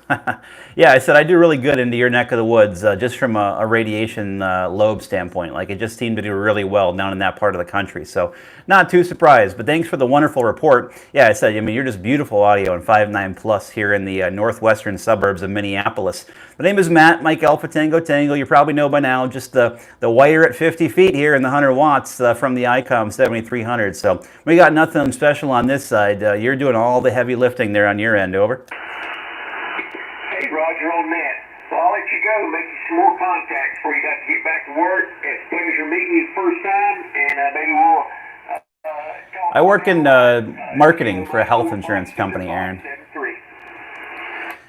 Yeah, I said I do really good into your neck of the woods, just from a radiation lobe standpoint. Like, it just seemed to do really well down in that part of the country. So, not too surprised. But thanks for the wonderful report. Yeah, I said, I mean, you're just beautiful audio and 5'9" plus here in the northwestern suburbs of Minneapolis. The name is Matt, Mike Alpha Tango Tango. You probably know by now, just the wire at 50 feet here in the 100 watts from the ICOM 7300. So, we got nothing special on this side. You're doing all the heavy lifting there on your end, over. Hey, Roger, on that. So I'll let you go, make you some more contacts before you got to get back to work. It's a pleasure meeting you the first time, and maybe we'll talk. I work in marketing for a health insurance company, Aaron.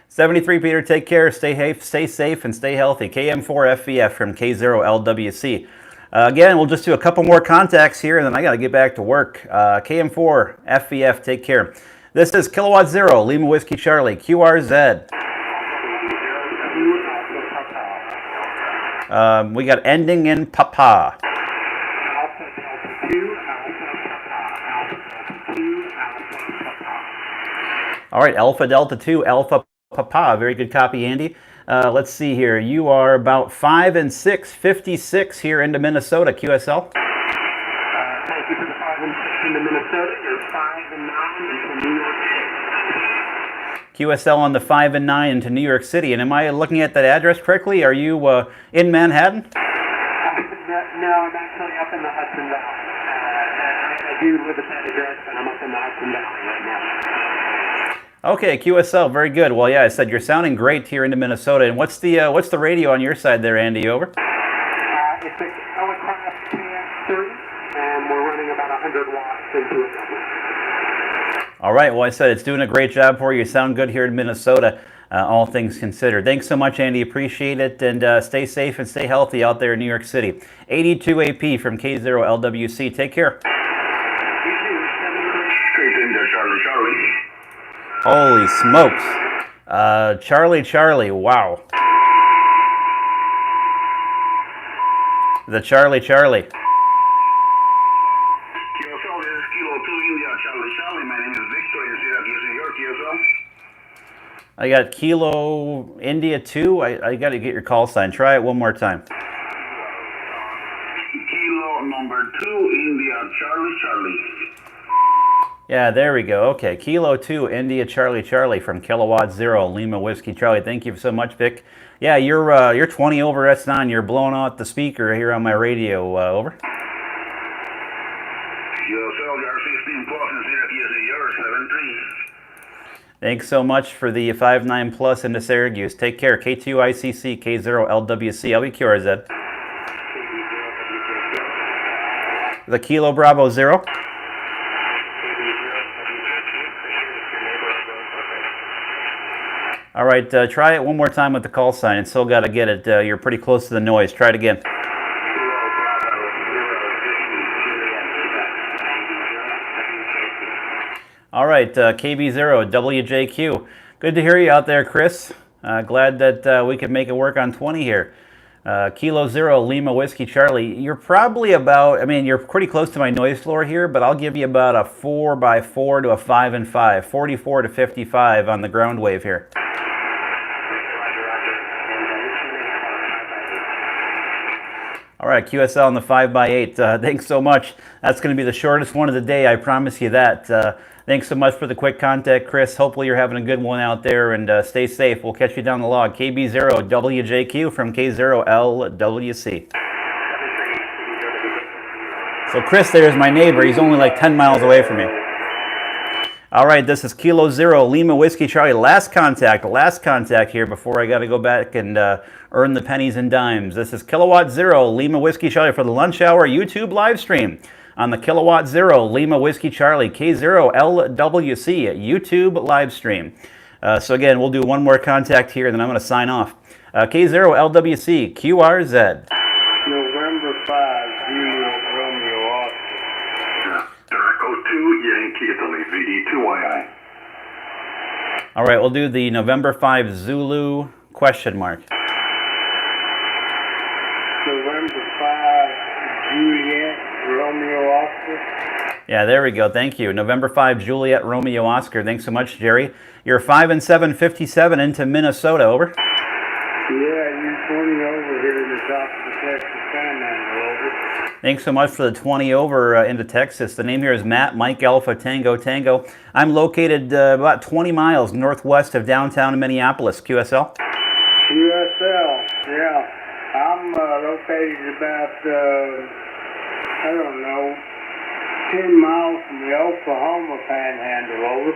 73, Peter, take care, stay safe, and stay healthy. KM4 FVF from K0 LWC. Again, we'll just do a couple more contacts here, and then I got to get back to work. KM4 FVF, take care. This is Kilowatt Zero, Lima Whiskey Charlie, QRZ. We got ending in Papa. All right, Alpha Delta 2, Alpha Papa. Very good copy, Andy. Let's see here. You are about 5 and 6, 56 here into Minnesota, QSL. Thank you for the 5 and 6 into Minnesota. You're 5 and 9 into New York City. QSL on the 5 and 9 into New York City. And am I looking at that address correctly? Are you in Manhattan? No, I'm actually up in the Hudson Valley. I do live at that address, and I'm up in the Hudson Valley right now. Okay, QSL, very good. Well, yeah, I said you're sounding great here into Minnesota. And what's the radio on your side there, Andy? Over. It's a Eleclass KX3, and we're running about 100 watts into it. All right. Well, I said it's doing a great job for you. You sound good here in Minnesota, all things considered. Thanks so much, Andy. Appreciate it. And stay safe and stay healthy out there in New York City. 82 AP from K0 LWC. Take care. Holy smokes. Charlie, wow. The Charlie. QSL, this is Kilo 2 India, Charlie. My name is Victor in Syracuse, New York, QSL. I got Kilo India 2. I got to get your call sign. Try it one more time. Kilo number 2 India, Charlie. Yeah, there we go. Okay, Kilo 2, India Charlie from Kilowatt Zero, Lima Whiskey Charlie. Thank you so much, Vic. Yeah, you're 20 over S9. You're blowing out the speaker here on my radio. Over. QSL, your 16 plus and Syracuse, yours 73. Thanks so much for the 5-9 plus into Syracuse. Take care. K2ICC, K0LWC, LBQRZ. The Kilo Bravo 0. All right, try it one more time with the call sign. And still got to get it. You're pretty close to the noise. Try it again. All right, KB0, WJQ. Good to hear you out there, Chris. Glad that we could make it work on 20 here. Kilo 0, Lima Whiskey Charlie. You're probably about, I mean, you're pretty close to my noise floor here, but I'll give you about a 4x4 to a 5 and 5, 44 to 55 on the ground wave here. All right, QSL on the 5x8. Thanks so much. That's going to be the shortest one of the day, I promise you that. Thanks so much for the quick contact, Chris. Hopefully you're having a good one out there, and stay safe. We'll catch you down the log. KB0 WJQ from K0 LWC. So Chris there is my neighbor. He's only like 10 miles away from me. All right, this is Kilo 0, Lima Whiskey Charlie. Last contact here before I got to go back and earn the pennies and dimes. This is Kilowatt 0, Lima Whiskey Charlie for the lunch hour YouTube live stream on the Kilowatt 0, Lima Whiskey Charlie, K0 LWC YouTube live stream. So again, we'll do one more contact here, and then I'm going to sign off. K0 LWC, QRZ. November 5, Juliet Romeo Oscar. Echo 2, Yankee Italy, VD2YI. All right, we'll do the November 5 Zulu question mark. November 5, Juliet Romeo Oscar. Yeah, there we go. Thank you. November 5 Juliet Romeo Oscar. Thanks so much, Jerry. You're 5 and 7, 57 into Minnesota. Over. Yeah, you're 20 over here in the top of the Texas Panhandle. Over. Thanks so much for the 20 over into Texas. The name here is Matt, Mike Alpha Tango Tango. I'm located about 20 miles northwest of downtown Minneapolis. QSL? QSL, yeah. I'm located about, I don't know, 10 miles from the Oklahoma Panhandle. Over.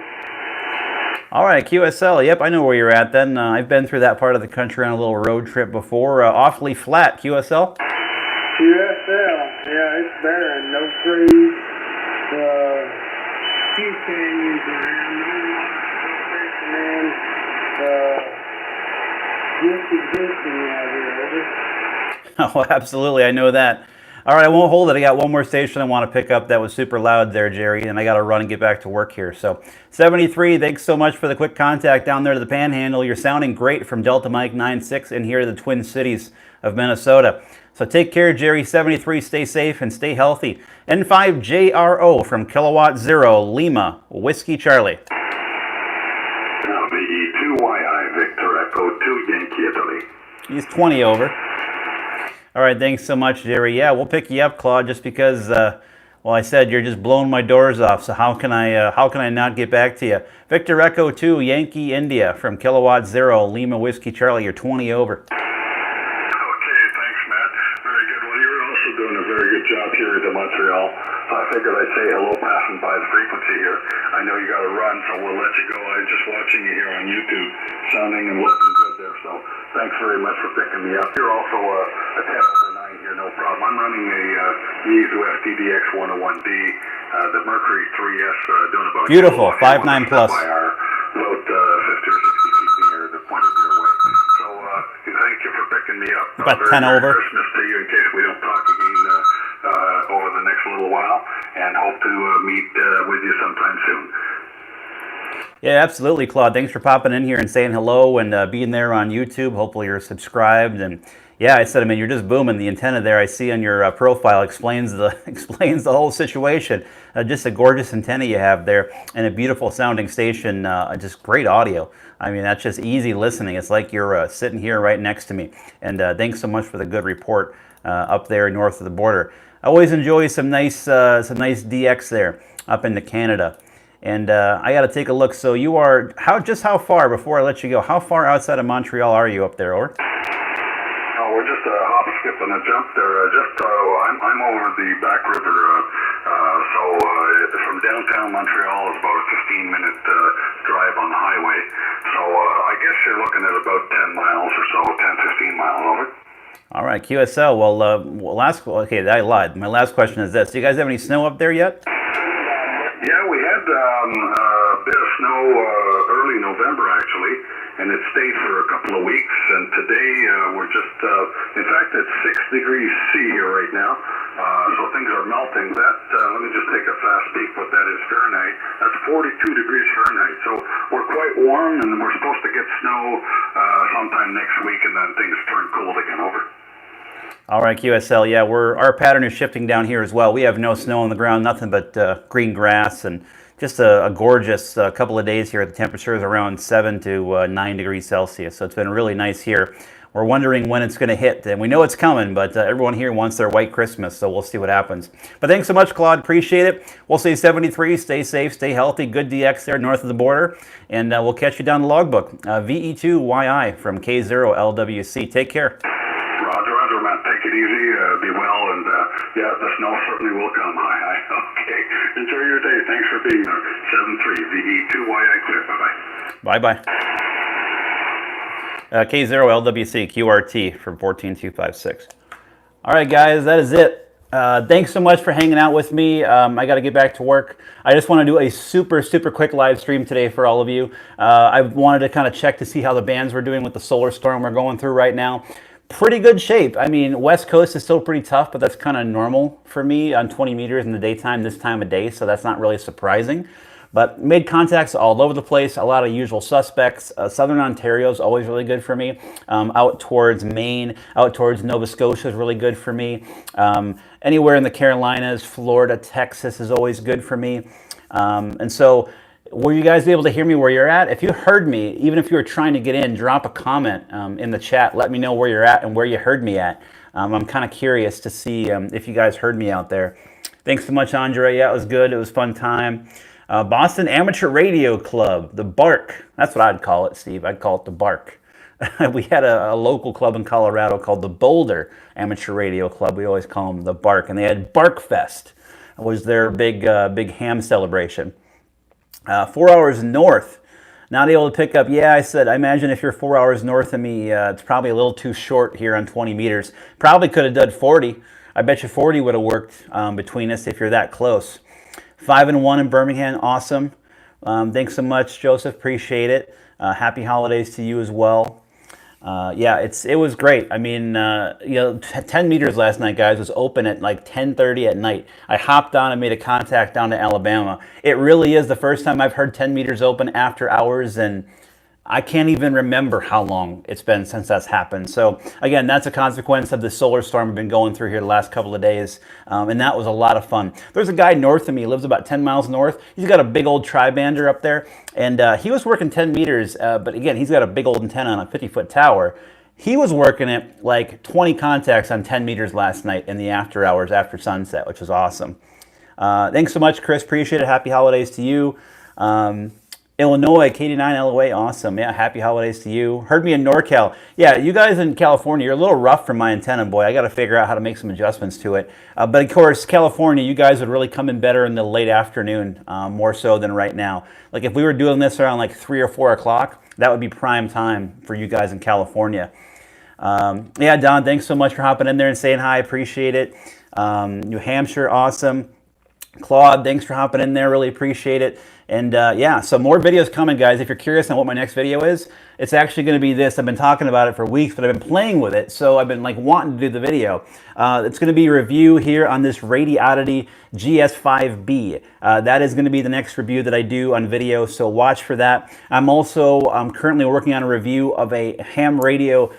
All right, QSL. Yep, I know where you're at then. I've been through that part of the country on a little road trip before. Awfully flat, QSL? QSL, yeah, it's barren. No trees. Few canyons around. No water, no fishermen. Just existing out here. Over. Oh, absolutely. I know that. All right, I won't hold it. I got one more station I want to pick up that was super loud there, Jerry, and I got to run and get back to work here. So 73, thanks so much for the quick contact down there to the Panhandle. You're sounding great from Delta Mike 96 and here to the Twin Cities of Minnesota. So take care, Jerry. 73, stay safe and stay healthy. N5JRO from Kilowatt 0, Lima, Whiskey Charlie. VE2YI, Victor Echo 2, Yankee Italy. He's 20 over. All right, thanks so much, Jerry. Yeah, we'll pick you up, Claude, just because, well, I said you're just blowing my doors off, so how can I not get back to you? Victor Echo 2, Yankee India from Kilowatt 0, Lima Whiskey Charlie. You're 20 over. Okay, thanks, Matt. Very good. Well, you're also doing a very good job here at Montreal. So I figured I'd say hello passing by the frequency here. I know you got to run, so we'll let you go. I'm just watching you here on YouTube, sounding and looking good there. So thanks very much for picking me up. You're also a 10 over 9 here, no problem. I'm running a Yaesu FTDX 101D, the Mercury 3S, doing about beautiful 5.9 plus. About 50 or 60 feet near the point of your way. So thank you for picking me up. About 10 over. Christmas to you in case we don't talk again over the next little while, and hope to meet with you sometime soon. Yeah, absolutely, Claude. Thanks for popping in here and saying hello and being there on YouTube. Hopefully you're subscribed. And yeah, I said, I mean, you're just booming. The antenna there I see on your profile explains the whole situation. Just a gorgeous antenna you have there and a beautiful sounding station. Just great audio. I mean, that's just easy listening. It's like you're sitting here right next to me. And thanks so much for the good report up there north of the border. I always enjoy some nice DX there up into Canada. And I got to take a look. So you are, how far, before I let you go, how far outside of Montreal are you up there, over? Oh, we're just a hop, skip, and a jump there. I'm over the Back River, so Montreal is about a 15-minute drive on the highway. So I guess you're looking at about 10 miles or so, 10, 15 miles, over. All right, QSL. Well, okay, I lied. My last question is this: do you guys have any snow up there yet? Yeah, we had a bit of snow early November, actually, and it stayed for a couple of weeks. And today we're just, in fact, it's 6 degrees C here right now, so things are melting. Let me just take a fast peek what that is Fahrenheit. That's 42 degrees Fahrenheit. So we're quite warm, and we're supposed to get snow sometime next week, and then things turn cold again, over. All right, QSL. Yeah, our pattern is shifting down here as well. We have no snow on the ground, nothing but green grass, and just a gorgeous couple of days here. The temperature is around 7 to 9 degrees Celsius, so it's been really nice here. We're wondering when it's going to hit, and we know it's coming, but everyone here wants their white Christmas, so we'll see what happens. But thanks so much, Claude. Appreciate it. We'll say 73. Stay safe, stay healthy. Good DX there north of the border, and we'll catch you down the logbook. VE2YI from K0LWC. Take care. Roger, Matt. Take it easy. Be well, and yeah, the snow certainly will come. Hi. Okay. Enjoy your day. Thanks for being there. 73 VE2YI clear. Bye-bye. Bye-bye. K0LWC QRT from 14256. All right, guys, that is it. Thanks so much for hanging out with me. I got to get back to work. I just want to do a super quick live stream today for all of you. I wanted to kind of check to see how the bands were doing with the solar storm we're going through right now. Pretty good shape. I mean, West Coast is still pretty tough, but that's kind of normal for me on 20 meters in the daytime this time of day, so that's not really surprising. But made contacts all over the place, a lot of usual suspects. Southern Ontario is always really good for me. Out towards Maine, out towards Nova Scotia is really good for me. Anywhere in the Carolinas, Florida, Texas is always good for me. And so, will you guys be able to hear me where you're at? If you heard me, even if you were trying to get in, drop a comment in the chat. Let me know where you're at and where you heard me at. I'm kind of curious to see if you guys heard me out there. Thanks so much, Andre. Yeah, it was good. It was a fun time. Boston Amateur Radio Club, the Bark. That's what I'd call it, Steve. I'd call it the Bark. We had a local club in Colorado called the Boulder Amateur Radio Club. We always call them the Bark. And they had Bark Fest. It was their big ham celebration. 4 hours north. Not able to pick up. Yeah, I imagine if you're 4 hours north of me, it's probably a little too short here on 20 meters. Probably could have done 40. I bet you 40 would have worked between us if you're that close. 5-1 in Birmingham, awesome. Thanks so much, Joseph. Appreciate it. Happy holidays to you as well. Yeah, it was great. I mean, 10 meters last night, guys, was open at like 10:30 at night. I hopped on and made a contact down to Alabama. It really is the first time I've heard 10 meters open after hours, and I can't even remember how long it's been since that's happened. So again, that's a consequence of the solar storm we've been going through here the last couple of days, and that was a lot of fun. There's a guy north of me, lives about 10 miles north. He's got a big old tri-bander up there, and he was working 10 meters, but again, he's got a big old antenna on a 50-foot tower. He was working at like 20 contacts on 10 meters last night in the after hours after sunset, which was awesome. Thanks so much, Chris. Appreciate it. Happy holidays to you. Illinois, KD9LOA, awesome. Yeah, happy holidays to you. Heard me in NorCal. Yeah, you guys in California, you're a little rough for my antenna, boy. I got to figure out how to make some adjustments to it. But of course, California, you guys would really come in better in the late afternoon, more so than right now. Like if we were doing this around like 3 or 4 o'clock, that would be prime time for you guys in California. Yeah, Don, thanks so much for hopping in there and saying hi. Appreciate it. New Hampshire, awesome. Claude, thanks for hopping in there. Really appreciate it. And yeah, so more videos coming, guys. If you're curious on what my next video is, it's actually going to be this. I've been talking about it for weeks, but I've been playing with it, so I've been like wanting to do the video. It's going to be a review here on this Radioddity GS5B. That is going to be the next review that I do on video, so watch for that. I'm also currently working on a review of a ham radio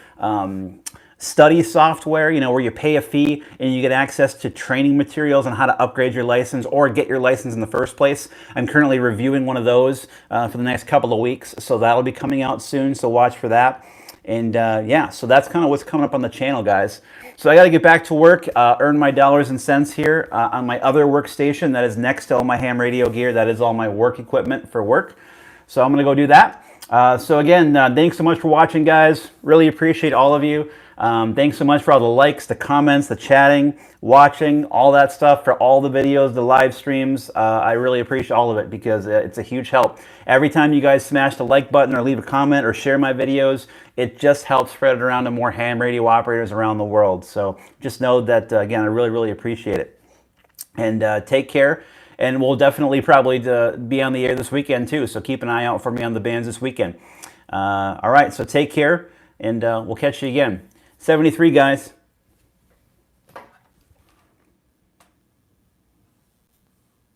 study software, where you pay a fee and you get access to training materials on how to upgrade your license or get your license in the first place. I'm currently reviewing one of those for the next couple of weeks, so that'll be coming out soon, so watch for that. And yeah, so that's kind of what's coming up on the channel, guys. So I got to get back to work, earn my dollars and cents here on my other workstation that is next to all my ham radio gear. That is all my work equipment for work. So I'm going to go do that. So again, thanks so much for watching, guys. Really appreciate all of you. Thanks so much for all the likes, the comments, the chatting, watching, all that stuff, for all the videos, the live streams. I really appreciate all of it because it's a huge help. Every time you guys smash the like button or leave a comment or share my videos, it just helps spread it around to more ham radio operators around the world. So just know that, again, I really, really appreciate it. And take care. And we'll definitely probably be on the air this weekend too. So keep an eye out for me on the bands this weekend. All right, so take care, and we'll catch you again. 73, guys.